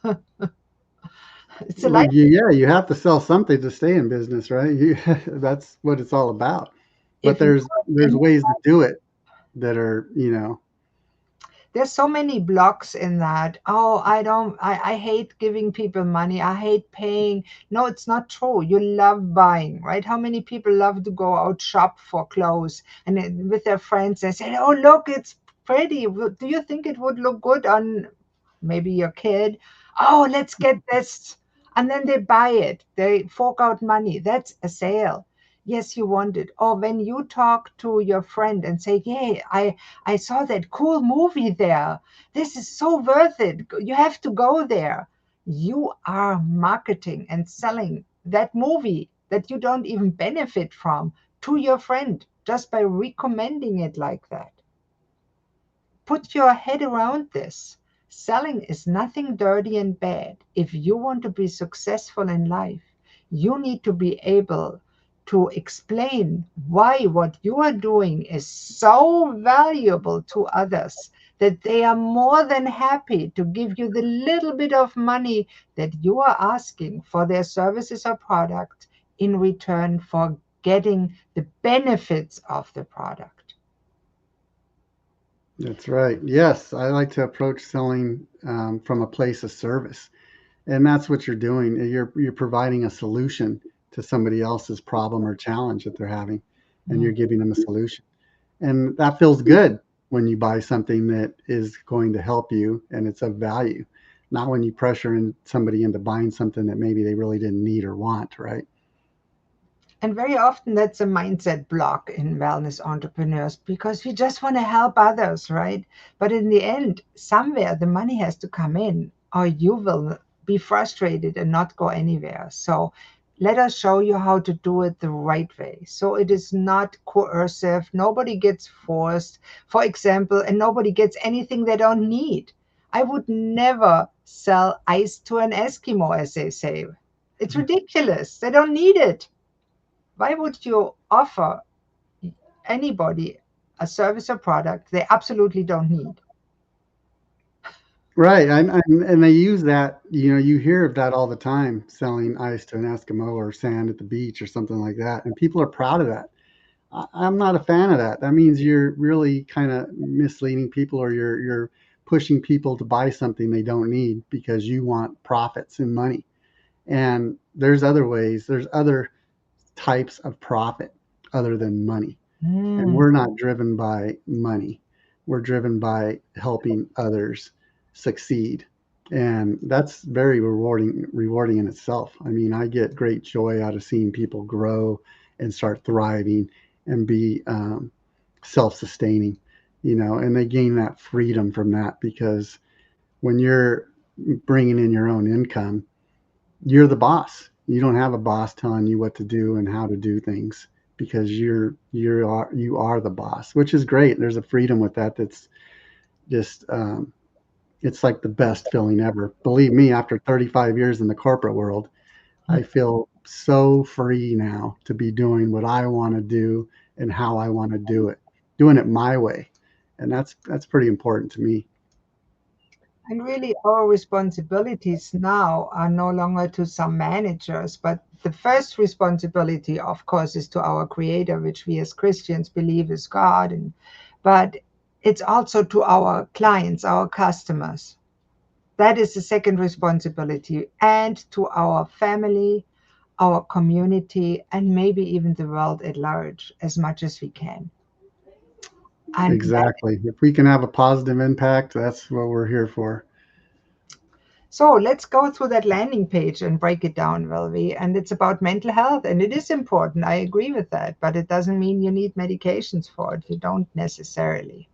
It's a Well, life. yeah, you have to sell something to stay in business, right? That's what it's all about. But If you there's ways to do it that are. there's so many blocks in that. Oh, I hate giving people money. I hate paying. No, it's not true. You love buying, right? How many people love to go out shop for clothes and then with their friends they say, oh, look, it's pretty. Do you think it would look good on maybe your kid? Oh, let's get this. And then they buy it. They fork out money. That's a sale. Yes, you want it. Or when you talk to your friend and say, yeah, I saw that cool movie there. This is so worth it. You have to go there. You are marketing and selling that movie that you don't even benefit from to your friend just by recommending it like that. Put your head around this. Selling is nothing dirty and bad. If you want to be successful in life, you need to be able to explain why what you are doing is so valuable to others that they are more than happy to give you the little bit of money that you are asking for their services or product in return for getting the benefits of the product. That's right. Yes, I like to approach selling from a place of service, and that's what you're doing. You're providing a solution to somebody else's problem or challenge that they're having, and you're Mm. giving them a solution. And that feels good when you buy something that is going to help you and it's of value, not when you pressure somebody into buying something that maybe they really didn't need or want, right? And very often that's a mindset block in wellness entrepreneurs because we just want to help others, right? But in the end, somewhere the money has to come in, or you will be frustrated and not go anywhere. So let us show you how to do it the right way. So it is not coercive, nobody gets forced, for example, and nobody gets anything they don't need. I would never sell ice to an Eskimo, as they say. It's ridiculous. They don't need it. Why would you offer anybody a service or product they absolutely don't need? Right. And they use that, you hear of that all the time, selling ice to an Eskimo or sand at the beach or something like that. And people are proud of that. I'm not a fan of that. That means you're really kind of misleading people, or you're pushing people to buy something they don't need because you want profits and money. And there's other ways, there's other types of profit other than money. And Mm. we're not driven by money. We're driven by helping others succeed. And that's very rewarding in itself. I mean, I get great joy out of seeing people grow and start thriving and be self-sustaining, and they gain that freedom from that, because when you're bringing in your own income, you're the boss. You don't have a boss telling you what to do and how to do things, because you are the boss, which is great. There's a freedom with that that's just it's like the best feeling ever. Believe me, after 35 years in the corporate world, I feel so free now to be doing what I want to do and how I want to do it, doing it my way, and that's pretty important to me. And really, our responsibilities now are no longer to some managers, but the first responsibility, of course, is to our Creator, which we as Christians believe is God. But it's also to our clients, our customers. That is the second responsibility, and to our family, our community, and maybe even the world at large, as much as we can. And Exactly. If we can have a positive impact, that's what we're here for. so let's go through that landing page and break it down, will we? And it's about mental health, and it is important. I agree with that, but it doesn't mean you need medications for it. You don't necessarily.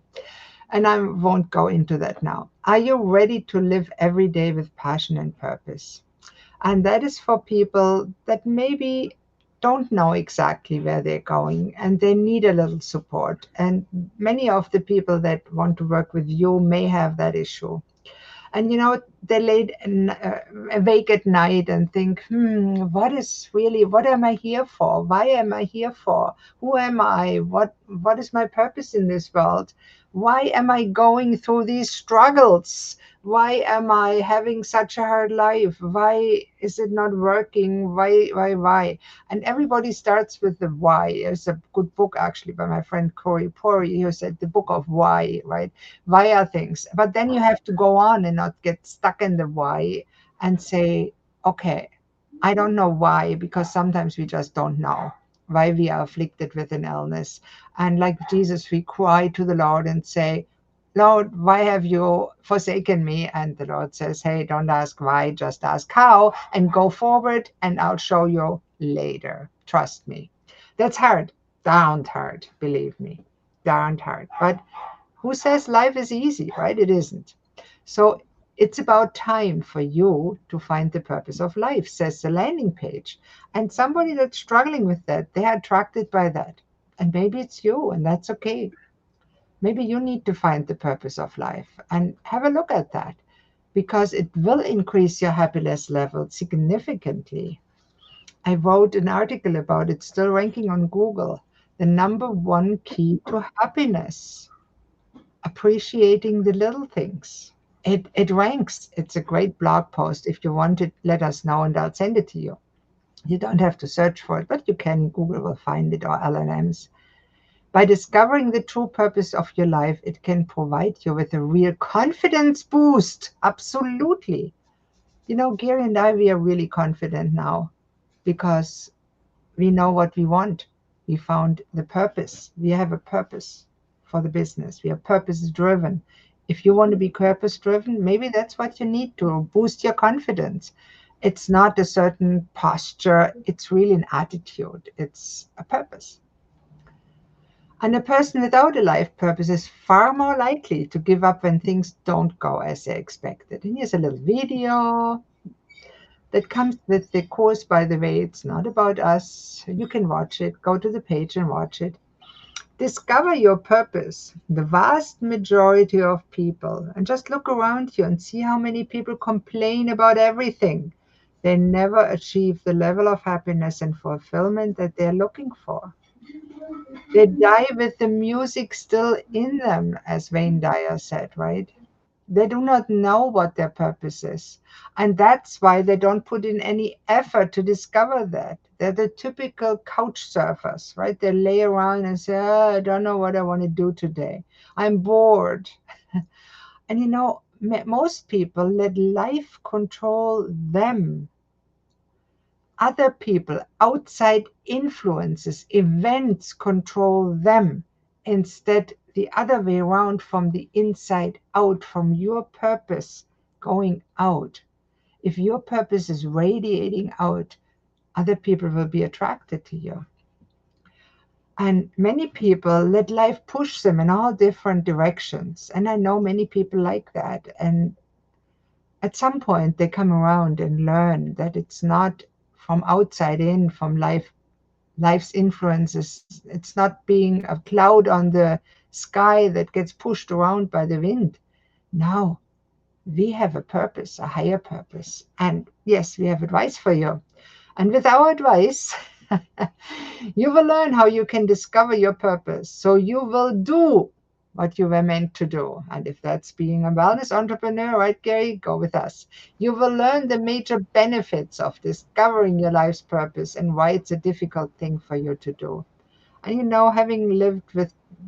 And I won't go into that now. Are you ready to live every day with passion and purpose? And that is for people that maybe don't know exactly where they're going and they need a little support. And many of the people that want to work with you may have that issue. And they awake at night and think, what am I here for? Why am I here for? Who am I? What is my purpose in this world? Why am I going through these struggles? Why am I having such a hard life? Why is it not working? Why? And everybody starts with the why. There's a good book actually by my friend Corey Pori who said the book of why, right? Via things. But then you have to go on and not get stuck in the why and say, okay, I don't know why, because sometimes we just don't know why we are afflicted with an illness. And like Jesus, we cry to the Lord and say, Lord, why have you forsaken me? And the Lord says, hey, don't ask why, just ask how, and go forward, and I'll show you later. Trust me. That's hard, darned hard, believe me, darned hard. But who says life is easy, right? It isn't. So it's about time for you to find the purpose of life, says the landing page. And somebody that's struggling with that, they are attracted by that. And maybe it's you, and that's okay. Maybe you need to find the purpose of life and have a look at that because it will increase your happiness level significantly. I wrote an article about it, still ranking on Google, the number one key to happiness. appreciating the little things. It ranks. It's a great blog post. If you want it, let us know and I'll send it to you. You don't have to search for it, but you can. Google will find it or LLMs. By discovering the true purpose of your life, it can provide you with a real confidence boost. Absolutely. You know, Gary and I, we are really confident now because we know what we want. We found the purpose. We have a purpose for the business. We are purpose driven. If you want to be purpose driven, maybe that's what you need to boost your confidence. It's not a certain posture, it's really an attitude, it's a purpose. And a person without a life purpose is far more likely to give up when things don't go as they expected. And here's a little video that comes with the course, by the way. It's not about us. You can watch it. Go to the page and watch it. Discover your purpose. The vast majority of people, and just look around you and see how many people complain about everything. They never achieve the level of happiness and fulfillment that they're looking for. They die with the music still in them, as Wayne Dyer said, right? They do not know what their purpose is. And that's why they don't put in any effort to discover that. They're the typical couch surfers, right? They lay around and say, oh, I don't know what I want to do today. I'm bored. And you know, most people let life control them. Other people, outside influences, events control them. Instead, the other way around, from the inside out, from your purpose going out. If your purpose is radiating out, other people will be attracted to you. And many people let life push them in all different directions. And I know many people like that. And at some point, they come around and learn that it's not from outside in, from life's influences. It's not being a cloud on the sky that gets pushed around by the wind. No, we have a purpose, a higher purpose. And yes, we have advice for you. And with our advice, you will learn how you can discover your purpose. So you will do what you were meant to do. And if that's being a wellness entrepreneur, right, Gary, go with us. You will learn the major benefits of discovering your life's purpose and why it's a difficult thing for you to do. And you know, having lived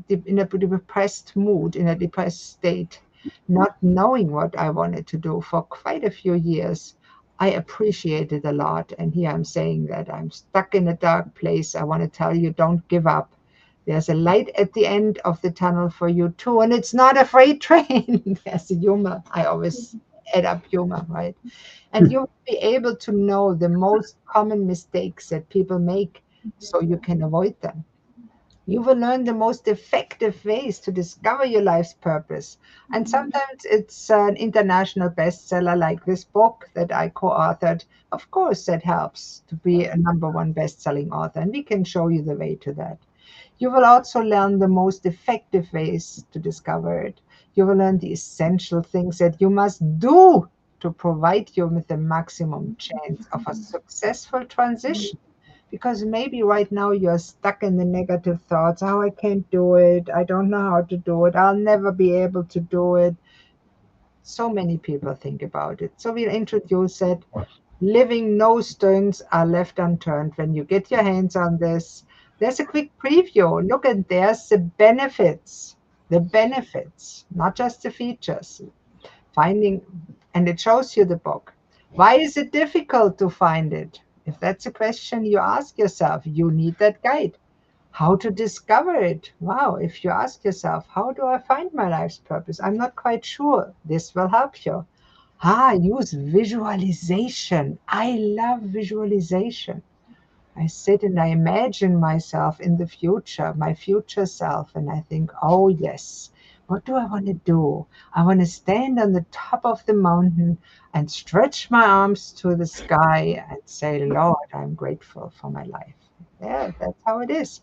in a depressed mood, in a depressed state, not knowing what I wanted to do for quite a few years, I appreciate it a lot. And here I'm saying that I'm stuck in a dark place. I want to tell you, don't give up. There's a light at the end of the tunnel for you too. And it's not a freight train. There's a humor. I always add up humor, right? And you'll be able to know the most common mistakes that people make so you can avoid them. You will learn the most effective ways to discover your life's purpose. And sometimes it's an international bestseller like this book that I co authored. Of course, that helps to be a number one best selling author, and we can show you the way to that. You will also learn the most effective ways to discover it. You will learn the essential things that you must do to provide you with the maximum chance of a successful transition. Because maybe right now you're stuck in the negative thoughts. Oh, I can't do it. I don't know how to do it. I'll never be able to do it. So many people think about it. So we'll introduce it. Living no stones are left unturned. When you get your hands on this, there's a quick preview. Look at there's the benefits, not just the features. Finding, and it shows you the book. Why is it difficult to find it? If that's a question you ask yourself, you need that guide. How to discover it? Wow, if you ask yourself, how do I find my life's purpose? I'm not quite sure. This will help you. Use visualization. I love visualization. I sit and I imagine myself in the future, my future self, and I think, oh, yes, what do I want to do? I want to stand on the top of the mountain and stretch my arms to the sky and say, Lord, I'm grateful for my life. Yeah, that's how it is.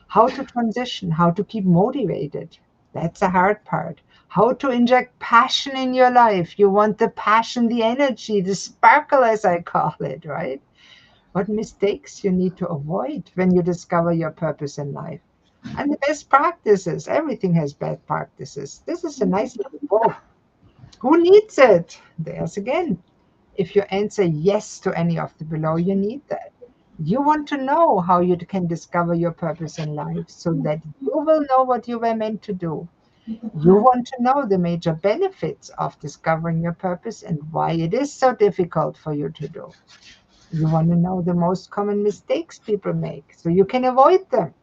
How to transition, how to keep motivated. That's the hard part. How to inject passion in your life. You want the passion, the energy, the sparkle, as I call it, right? What mistakes you need to avoid when you discover your purpose in life. And the best practices, everything has best practices. This is a nice little book. Who needs it? There's again. If you answer yes to any of the below, you need that. You want to know how you can discover your purpose in life so that you will know what you were meant to do. You want to know the major benefits of discovering your purpose and why it is so difficult for you to do. You want to know the most common mistakes people make so you can avoid them.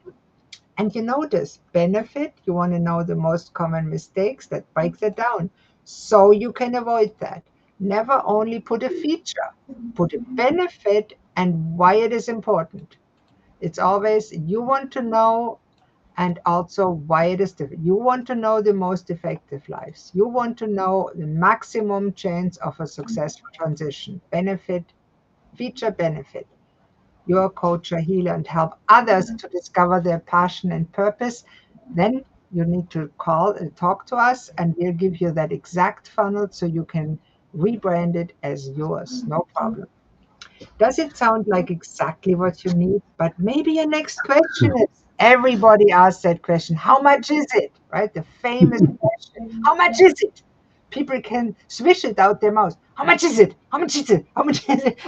And you notice benefit, you want to know the most common mistakes, that breaks it down so you can avoid that. Never only put a feature, put a benefit and why it is important. It's always you want to know and also why it is different. You want to know the most effective lives. You want to know the maximum chance of a successful transition. Benefit, feature, benefit. You're a coach, a healer, and help others to discover their passion and purpose, then you need to call and talk to us, and we'll give you that exact funnel so you can rebrand it as yours. No problem. Does it sound like exactly what you need? But maybe your next question is everybody asks that question, how much is it? Right? The famous question, how much is it? People can swish it out their mouths. How much is it? How much is it? How much is it?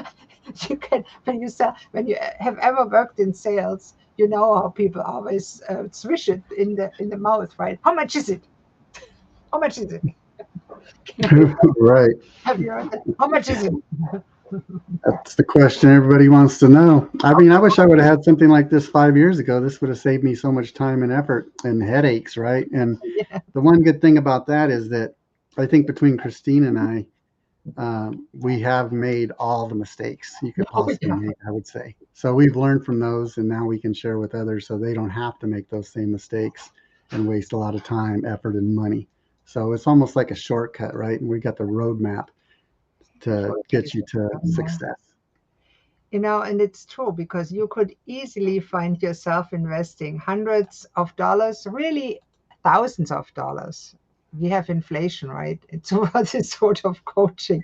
You can when you sell when you have ever worked in sales, you know how people always swish it in the mouth, right? How much is it? How much is it? Right. Have you heard that? How much is it? That's the question everybody wants to know. I mean, I wish I would have had something like this 5 years ago. This would have saved me so much time and effort and headaches, right? And Yeah. the one good thing about that is that I think between Christine and I, we have made all the mistakes you could Oh, possibly yeah. make, I would say. So we've learned from those, and now we can share with others so they don't have to make those same mistakes and waste a lot of time, effort, and money. So it's almost like a shortcut, right? And we got the roadmap to get you to success. And it's true because you could easily find yourself investing hundreds of dollars, really thousands of dollars. We have inflation, right? It's what this sort of coaching.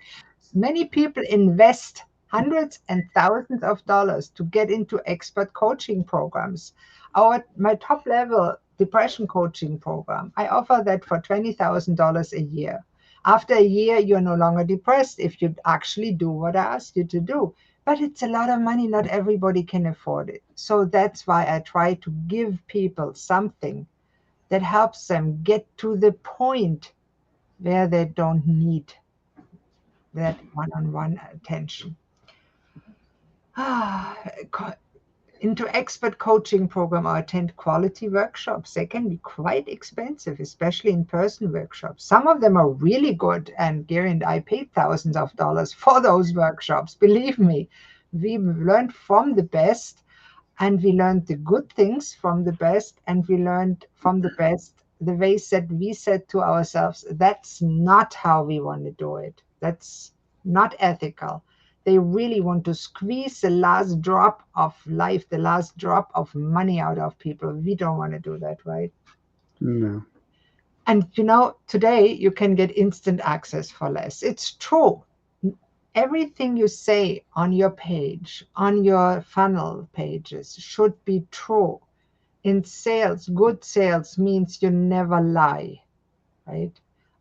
Many people invest hundreds and thousands of dollars to get into expert coaching programs. My top level depression coaching program, I offer that for $20,000 a year. After a year, you're no longer depressed if you actually do what I asked you to do, but it's a lot of money. Not everybody can afford it. So that's why I try to give people something that helps them get to the point where they don't need that one-on-one attention. Into expert coaching program or attend quality workshops. They can be quite expensive, especially in-person workshops. Some of them are really good, and Gary and I paid thousands of dollars for those workshops. Believe me, we learned from the best, and we learned the good things from the best, and we learned from the best the ways that we said to ourselves, that's not how we want to do it. That's not ethical. They really want to squeeze the last drop of life, the last drop of money out of people. We don't want to do that, right? No, And today you can get instant access for less. It's true. Everything you say on your page, on your funnel pages, should be true. In sales, good sales means you never lie, right?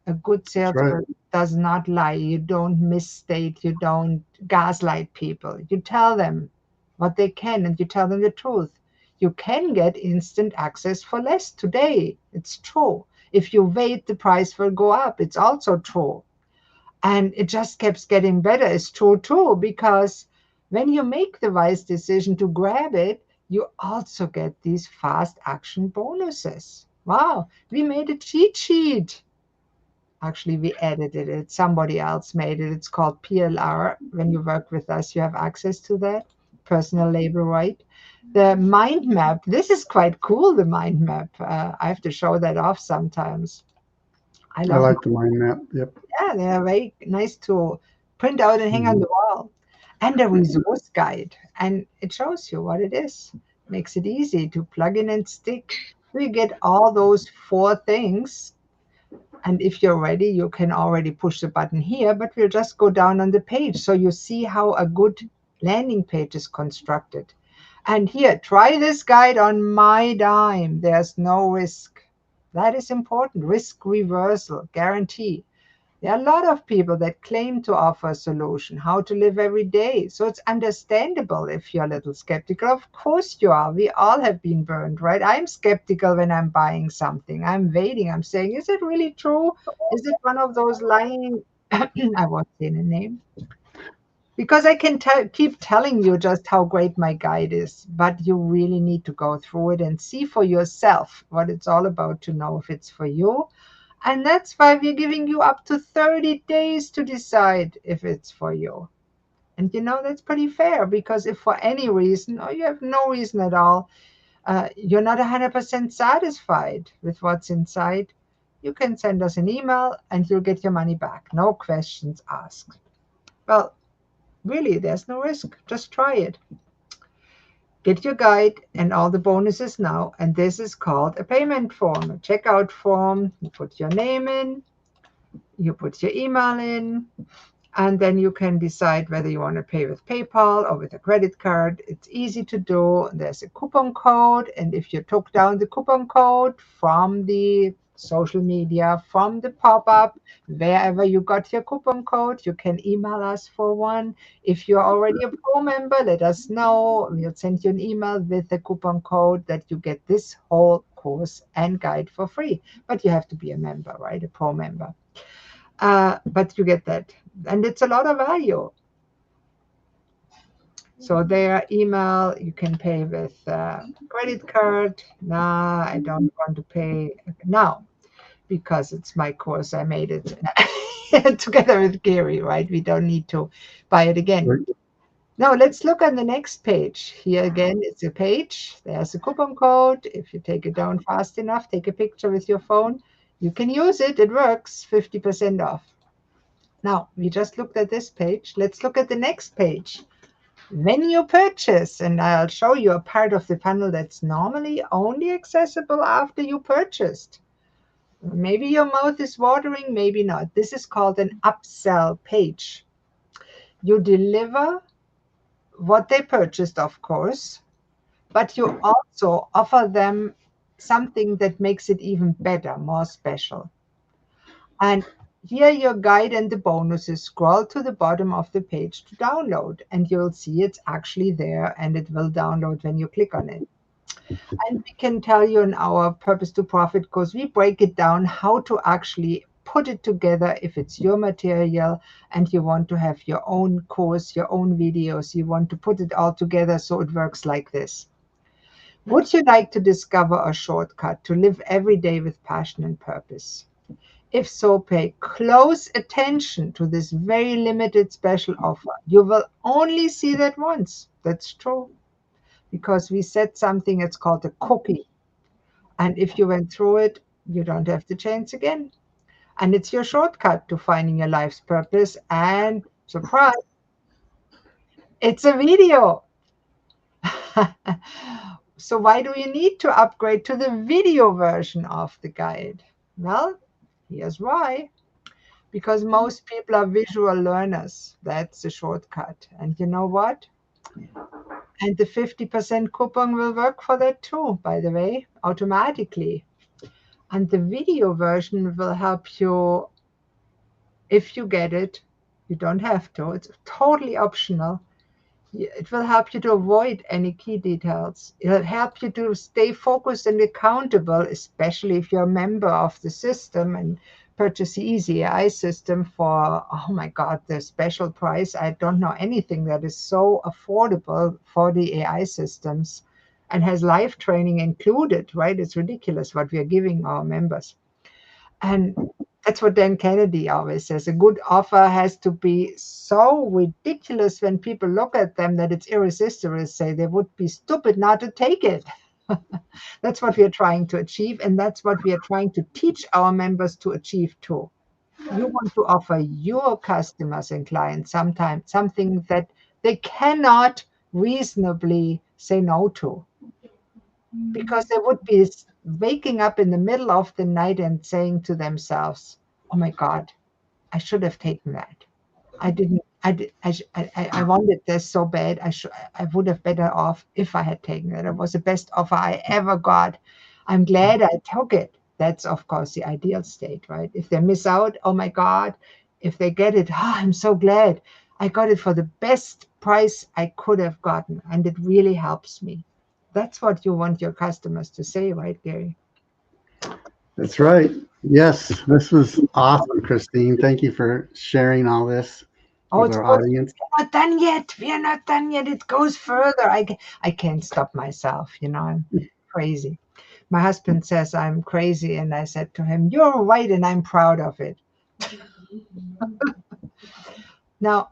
A good that's right. salesperson does not lie. You don't misstate. You don't gaslight people. You tell them what they can and you tell them the truth. You can get instant access for less today. It's true. If you wait, the price will go up. It's also true. And it just keeps getting better. It's true too, because when you make the wise decision to grab it, you also get these fast action bonuses. Wow, we made a cheat sheet. Actually, we edited it. Somebody else made it. It's called PLR. When you work with us, you have access to that personal labor right. The mind map. This is quite cool. The mind map. I have to show that off sometimes. I I love. like the mind map. Yep. Yeah, they are very nice to print out and hang on Mhm. the wall. And a resource guide. And it shows you what it is. Makes it easy to plug in and stick. We get all those four things. And if you're ready, you can already push the button here, but we'll just go down on the page so you see how a good landing page is constructed. And here, try this guide on my dime. There's no risk. That is important. Risk reversal, guarantee. There are a lot of people that claim to offer a solution, how to live every day. So it's understandable if you're a little skeptical. Of course you are. We all have been burned, right? I'm skeptical when I'm buying something. I'm waiting. I'm saying, is it really true? Is it one of those lying? I won't say the name. Because I can keep telling you just how great my guide is, but you really need to go through it and see for yourself what it's all about to know if it's for you. And that's why we're giving you up to 30 days to decide if it's for you. And that's pretty fair because if for any reason, or you have no reason at all, you're not 100% satisfied with what's inside, you can send us an email and you'll get your money back. No questions asked. Well, really, there's no risk. Just try it. Get your guide and all the bonuses now. And this is called a payment form, a checkout form. You put your name in, you put your email in, and then you can decide whether you want to pay with PayPal or with a credit card. It's easy to do. There's a coupon code. And if you took down the coupon code from the social media, from the pop-up, wherever you got your coupon code, you can email us for one. If you're already a pro member, let us know. We'll send you an email with the coupon code that you get this whole course and guide for free. But you have to be a member, right? A pro member. But you get that. And it's a lot of value. So their email, you can pay with credit card. Nah, I don't want to pay now because it's my course. I made it together with Gary, right? We don't need to buy it again. Now let's look on the next page. Here again, it's a page. There's a coupon code. If you take it down fast enough, take a picture with your phone. You can use it. It works. 50% off. Now, we just looked at this page. Let's look at the next page. When you purchase, and I'll show you a part of the funnel that's normally only accessible after you purchased. Maybe your mouth is watering, maybe not. This is called an upsell page. You deliver what they purchased, of course, but you also offer them something that makes it even better, more special. And here your guide and the bonuses. Scroll to the bottom of the page to download, and you'll see it's actually there and it will download when you click on it. And we can tell you in our Purpose to Profit course, we break it down how to actually put it together if it's your material and you want to have your own course, your own videos, you want to put it all together so it works like this. Would you like to discover a shortcut to live every day with passion and purpose? If so, pay close attention to this very limited special offer. You will only see that once. That's true. Because we set something, it's called a cookie. And if you went through it, you don't have to change again. And it's your shortcut to finding your life's purpose. And surprise, it's a video. So why do you need to upgrade to the video version of the guide? Well, here's why. Because most people are visual learners. That's a shortcut. And you know what? And the 50% coupon will work for that too, by the way, automatically. And the video version will help you if you get it. You don't have to, it's totally optional. It will help you to avoid any key details. It'll help you to stay focused and accountable, especially if you're a member of the system and purchase the Easy AI system for, oh my God, the special price. I don't know anything that is so affordable for the AI systems and has live training included, right? It's ridiculous what we are giving our members. And that's what Dan Kennedy always says. A good offer has to be so ridiculous when people look at them that it's irresistible. Say they would be stupid not to take it. That's what we are trying to achieve, and that's what we are trying to teach our members to achieve too. You want to offer your customers and clients sometimes something that they cannot reasonably say no to, because they would be waking up in the middle of the night and saying to themselves, oh my God, I should have taken that. I didn't I wanted this so bad. I would have better off if I had taken it. It was the best offer I ever got. I'm glad I took it. That's of course the ideal state, right? If they miss out, oh my God. If they get it, I'm so glad I got it for the best price I could have gotten, and it really helps me. That's what you want your customers to say, right, Gary? That's right. Yes, this was awesome, Christine. Thank you for sharing all this Oh, with it's our good. audience. We're not done yet. We are not done yet. It goes further. I can't stop myself. I'm crazy. My husband says I'm crazy, and I said to him, "You're right, and I'm proud of it." Now,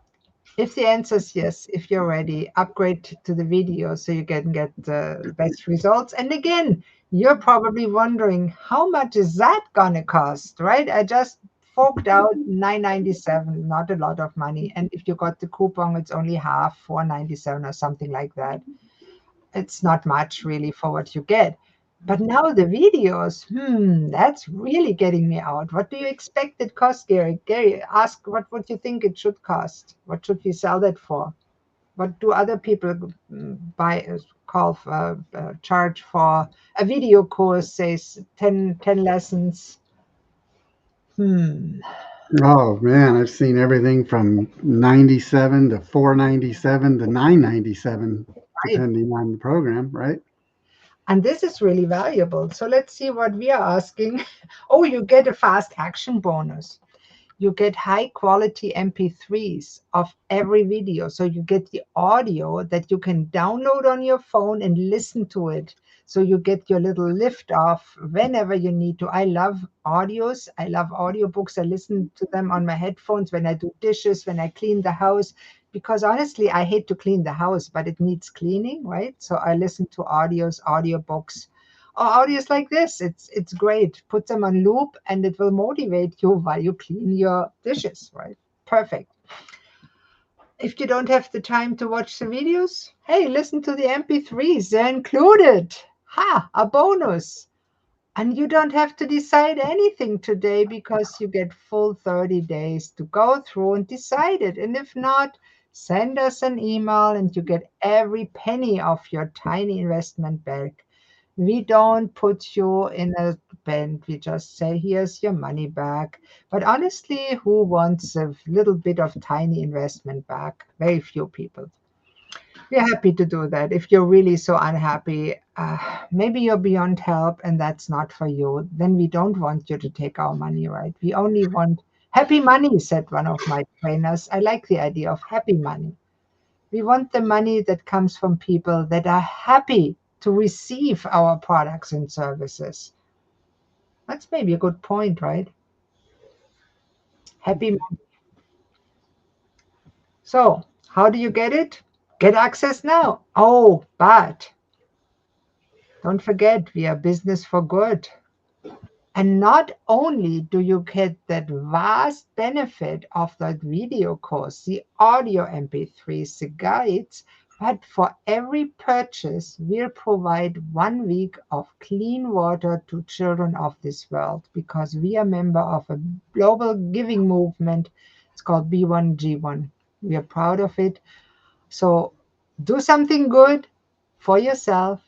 if the answer is yes, if you're ready, upgrade to the video so you can get the best results. And again, you're probably wondering how much is that gonna cost, right? I just forked out 9.97, not a lot of money. And if you got the coupon, it's only half, 4.97 or something like that. It's not much really for what you get. But now the videos, that's really getting me out. What do you expect it costs, Gary? Gary, ask what would you think it should cost? What should we sell that for? What do other people buy, charge for a video course, says 10 lessons? Hmm, Oh man, I've seen everything from 97 to 497 to 997, right. depending on the program, right? And this is really valuable. So let's see what we are asking. Oh, you get a fast action bonus. You get high quality MP3s of every video. So you get the audio that you can download on your phone and listen to it. So you get your little lift off whenever you need to. I love audios. I love audiobooks. I listen to them on my headphones when I do dishes, when I clean the house. Because honestly, I hate to clean the house, but it needs cleaning, right? So I listen to audiobooks, or audios like this. It's great. Put them on loop and it will motivate you while you clean your dishes, right? Perfect. If you don't have the time to watch the videos, hey, listen to the MP3s. They're included. Ha, a bonus. And you don't have to decide anything today because you get full 30 days to go through and decide it. And if not, send us an email and you get every penny of your tiny investment back. We don't put you in a band. We just say, here's your money back. But honestly, who wants a little bit of tiny investment back? Very few people. We're happy to do that. If you're really so unhappy, maybe you're beyond help and that's not for you, then we don't want you to take our money, right? We only want happy money, said one of my trainers. I like the idea of happy money. We want the money that comes from people that are happy to receive our products and services. That's maybe a good point, right? Happy money. So, how do you get it? Get access now. Oh, but don't forget, we are business for good. And not only do you get that vast benefit of that video course, the audio MP3s, the guides, but for every purchase, we'll provide 1 week of clean water to children of this world because we are member of a global giving movement. It's called B1G1. We are proud of it. So do something good for yourself,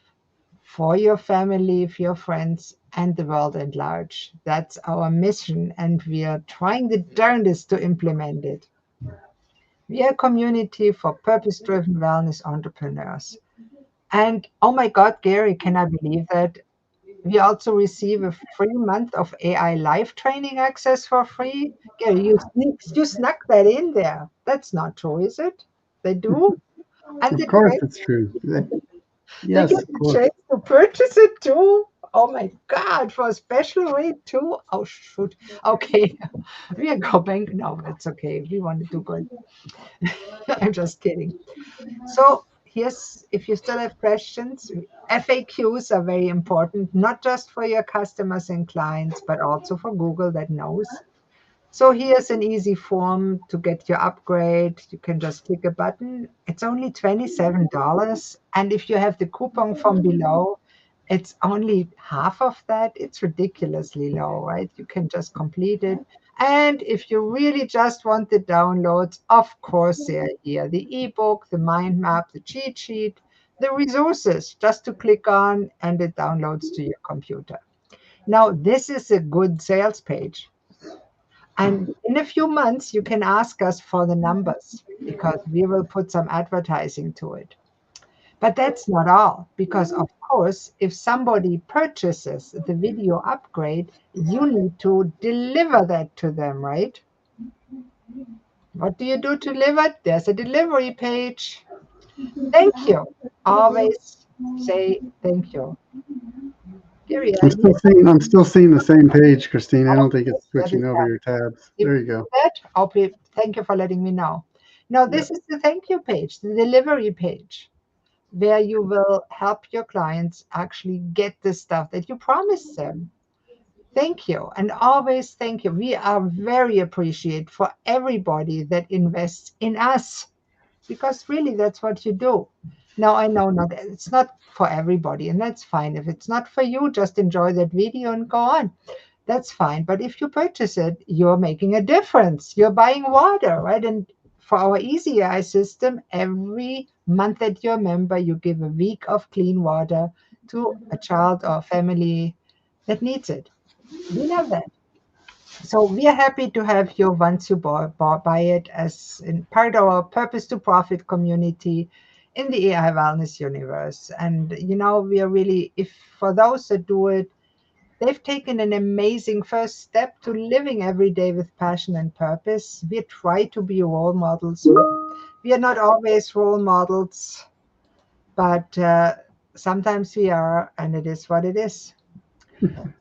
for your family, for your friends, and the world at large. That's our mission, and we are trying the darndest to implement it. We are a community for purpose driven wellness entrepreneurs. And oh my God, Gary, can I believe that? We also receive a free month of AI live training access for free. Gary, you snuck that in there. That's not true, is it? They do? And Of the course, train it's true. They get Yes, of the course. chance to purchase it too. Oh my God, for a special rate too. Oh shoot. Okay. We are going. No, it's okay. We want to do good. I'm just kidding. So here's, if you still have questions, FAQs are very important, not just for your customers and clients, but also for Google that knows. So here's an easy form to get your upgrade. You can just click a button. It's only $27. And if you have the coupon from below, it's only half of that. It's ridiculously low, right? You can just complete it. And if you really just want the downloads, of course, they are here. The ebook, the mind map, the cheat sheet, the resources just to click on and it downloads to your computer. Now, this is a good sales page. And in a few months, you can ask us for the numbers because we will put some advertising to it. But that's not all, because of course, if somebody purchases the video upgrade, you need to deliver that to them, right? What do you do to deliver? There's a delivery page. Thank you. Always say thank you. Gary, are you? I'm still seeing the same page, Christine. I Oh, don't think it's that is switching over your tabs. if There you go. that, okay, thank you for letting me know. Now, Yep. this is the thank you page, the delivery page, where you will help your clients actually get the stuff that you promised them. Thank you. And always thank you. We are very appreciative for everybody that invests in us because really that's what you do. Now, I know not it's not for everybody, and that's fine. If it's not for you, just enjoy that video and go on. That's fine. But if you purchase it, you're making a difference. You're buying water, right? And for our Easy AI system, every month that you're a member, you give a week of clean water to a child or family that needs it. We love that. So we are happy to have you once you buy it as in part of our purpose to profit community in the AI wellness universe. And we are really, if for those that do it, they've taken an amazing first step to living every day with passion and purpose. We try to be role models. We are not always role models, but sometimes we are, and it is what it is.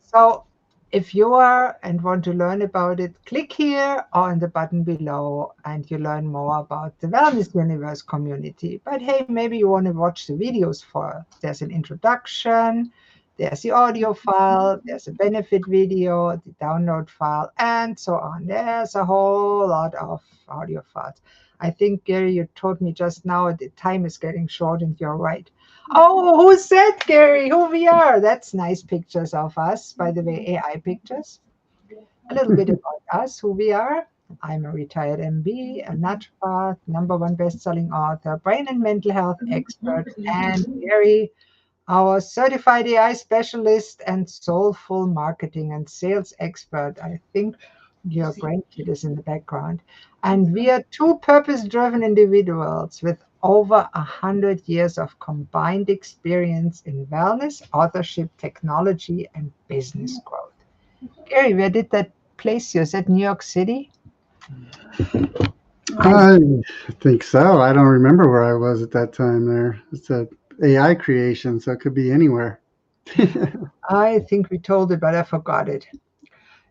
So if you are and want to learn about it, click here or on the button below and you learn more about the Wellness Universe community. But hey, maybe you want to watch the videos for. There's an introduction, there's the audio file, there's a benefit video, the download file, and so on. There's a whole lot of audio files. I think, Gary, you told me just now the time is getting short, and you're right. Oh, who said, Gary, who we are? That's nice pictures of us, by the way, AI pictures. A little bit about us, who we are. I'm a retired MB, a naturopath, #1 best-selling author, brain and mental health expert, and Gary, our certified AI specialist and soulful marketing and sales expert. I think your grandkid is in the background. And we are two purpose-driven individuals with over 100 years of combined experience in wellness, authorship, technology, and business growth. Gary, where did that place you? Is that New York City? I I think so. I don't remember where I was at that time there. It's a AI creation, so it could be anywhere. I think we told it, but I forgot it.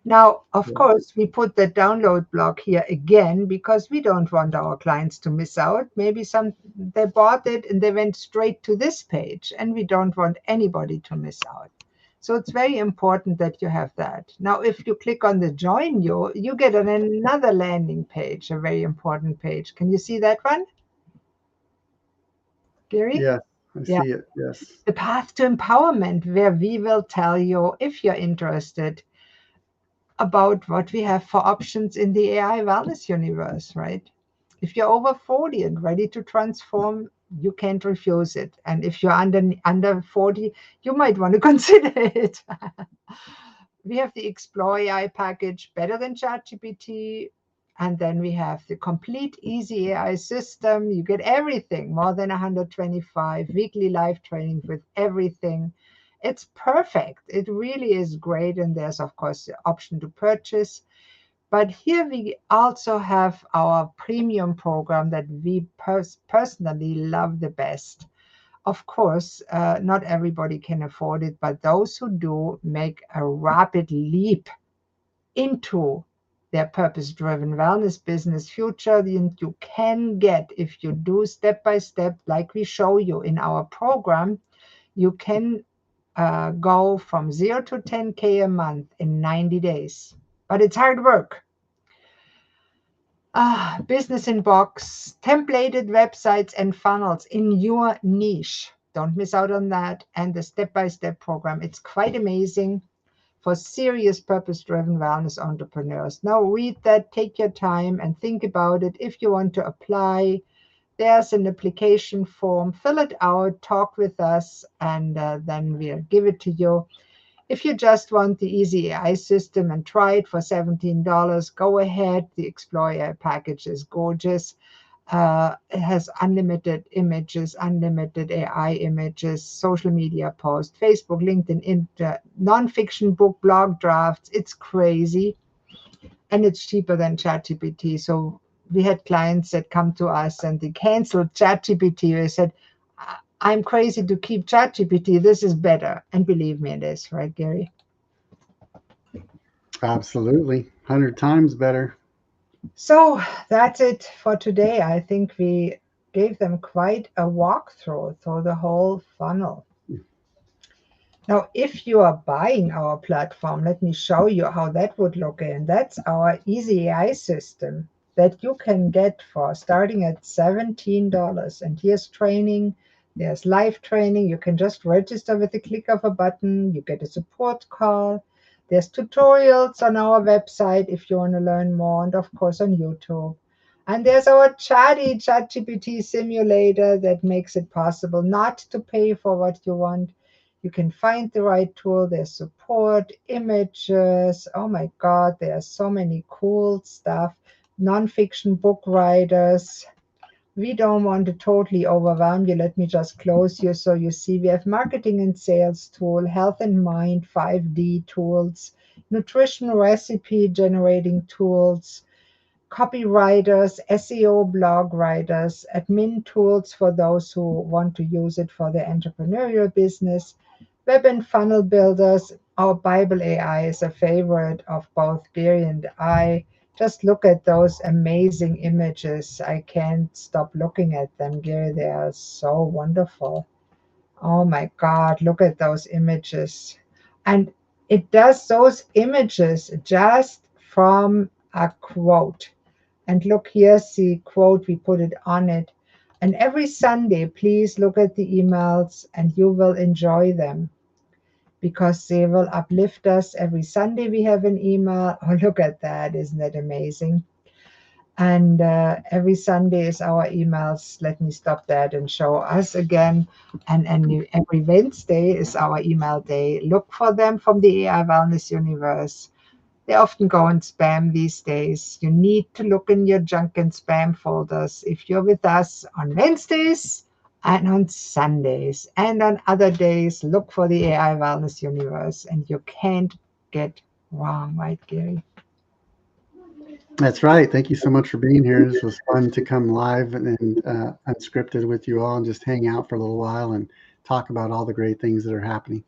Now, of course, we put the download block here again because we don't want our clients to miss out. Maybe they bought it and they went straight to this page, and we don't want anybody to miss out. So it's very important that you have that. Now, if you click on the join you get another landing page, a very important page. Can you see that one, Gary? Yes, I Yeah. see it. Yes. The path to empowerment, where we will tell you if you're interested about what we have for options in the AI wellness universe, right? If you're over 40 and ready to transform, you can't refuse it. And if you're under 40, you might want to consider it. We have the Explore AI package, better than ChatGPT. And then we have the complete easy AI system. You get everything, more than 125 weekly live training with everything. It's perfect. It really is great. And there's, of course, the option to purchase. But here we also have our premium program that we personally love the best. Of course, not everybody can afford it, but those who do make a rapid leap into their purpose-driven wellness business future. You can get, if you do step by step, like we show you in our program, you can go from 0 to 10K a month in 90 days. But it's hard work. Business inbox, templated websites and funnels in your niche. Don't miss out on that. And the step-by-step program. It's quite amazing. for serious purpose-driven wellness entrepreneurs. Now read that, take your time and think about it. If you want to apply, there's an application form. Fill it out, talk with us, and then we'll give it to you. If you just want the easy AI system and try it for $17, go ahead. The Explore AI package is gorgeous. It has unlimited images, unlimited AI images, social media posts, Facebook, LinkedIn, nonfiction book, blog drafts. It's crazy. And it's cheaper than ChatGPT. So we had clients that come to us and they canceled ChatGPT. They said, I'm crazy to keep ChatGPT. This is better. And believe me, it is, right, Gary? Absolutely. 100 times better. So that's it for today. I think we gave them quite a walkthrough through the whole funnel. Now, if you are buying our platform, let me show you how that would look. And that's our Easy AI system that you can get for starting at $17. And here's training. There's live training. You can just register with the click of a button. You get a support call. There's tutorials on our website if you want to learn more, and of course on YouTube. And there's our ChatGPT simulator that makes it possible not to pay for what you want. You can find the right tool. There's support, images. Oh my God, there's so many cool stuff. Nonfiction book writers. We don't want to totally overwhelm you. Let me just close you so you see we have marketing and sales tool, health and mind, 5D tools, nutrition recipe generating tools, copywriters, SEO blog writers, admin tools for those who want to use it for their entrepreneurial business, web and funnel builders. Our Bible AI is a favorite of both Gary and I. Just look at those amazing images. I can't stop looking at them, Gary. They are so wonderful. Oh my God, look at those images. And it does those images just from a quote. And look, here's the quote, we put it on it. And every Sunday, please look at the emails and you will enjoy them because they will uplift us. Every Sunday we have an email. Oh, look at that. Isn't that amazing? And every Sunday is our emails. Let me stop that and show us again. And every Wednesday is our email day. Look for them from the AI Wellness Universe. They often go in spam these days. You need to look in your junk and spam folders if you're with us on Wednesdays and on Sundays. And on other days, look for the AI Wellness Universe. And you can't get wrong, right, Gary? That's right. Thank you so much for being here. This was fun to come live and unscripted with you all and just hang out for a little while and talk about all the great things that are happening.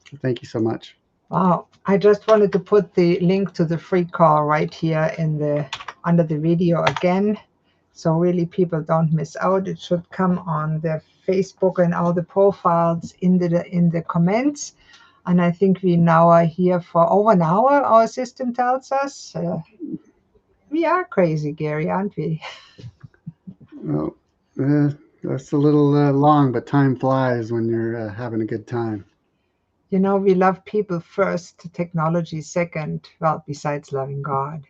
So thank you so much. Wow. I just wanted to put the link to the free call right here in the under the video again. So really people don't miss out. It should come on their Facebook and all the profiles in the comments. And I think we now are here for over an hour, our system tells us. We are crazy, Gary, aren't we? Well, that's a little long, but time flies when you're having a good time. You know, we love people first, technology second, well, besides loving God.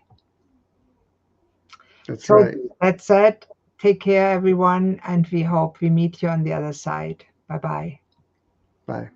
That's So right. that said, take care, everyone, and we hope we meet you on the other side. Bye bye. Bye.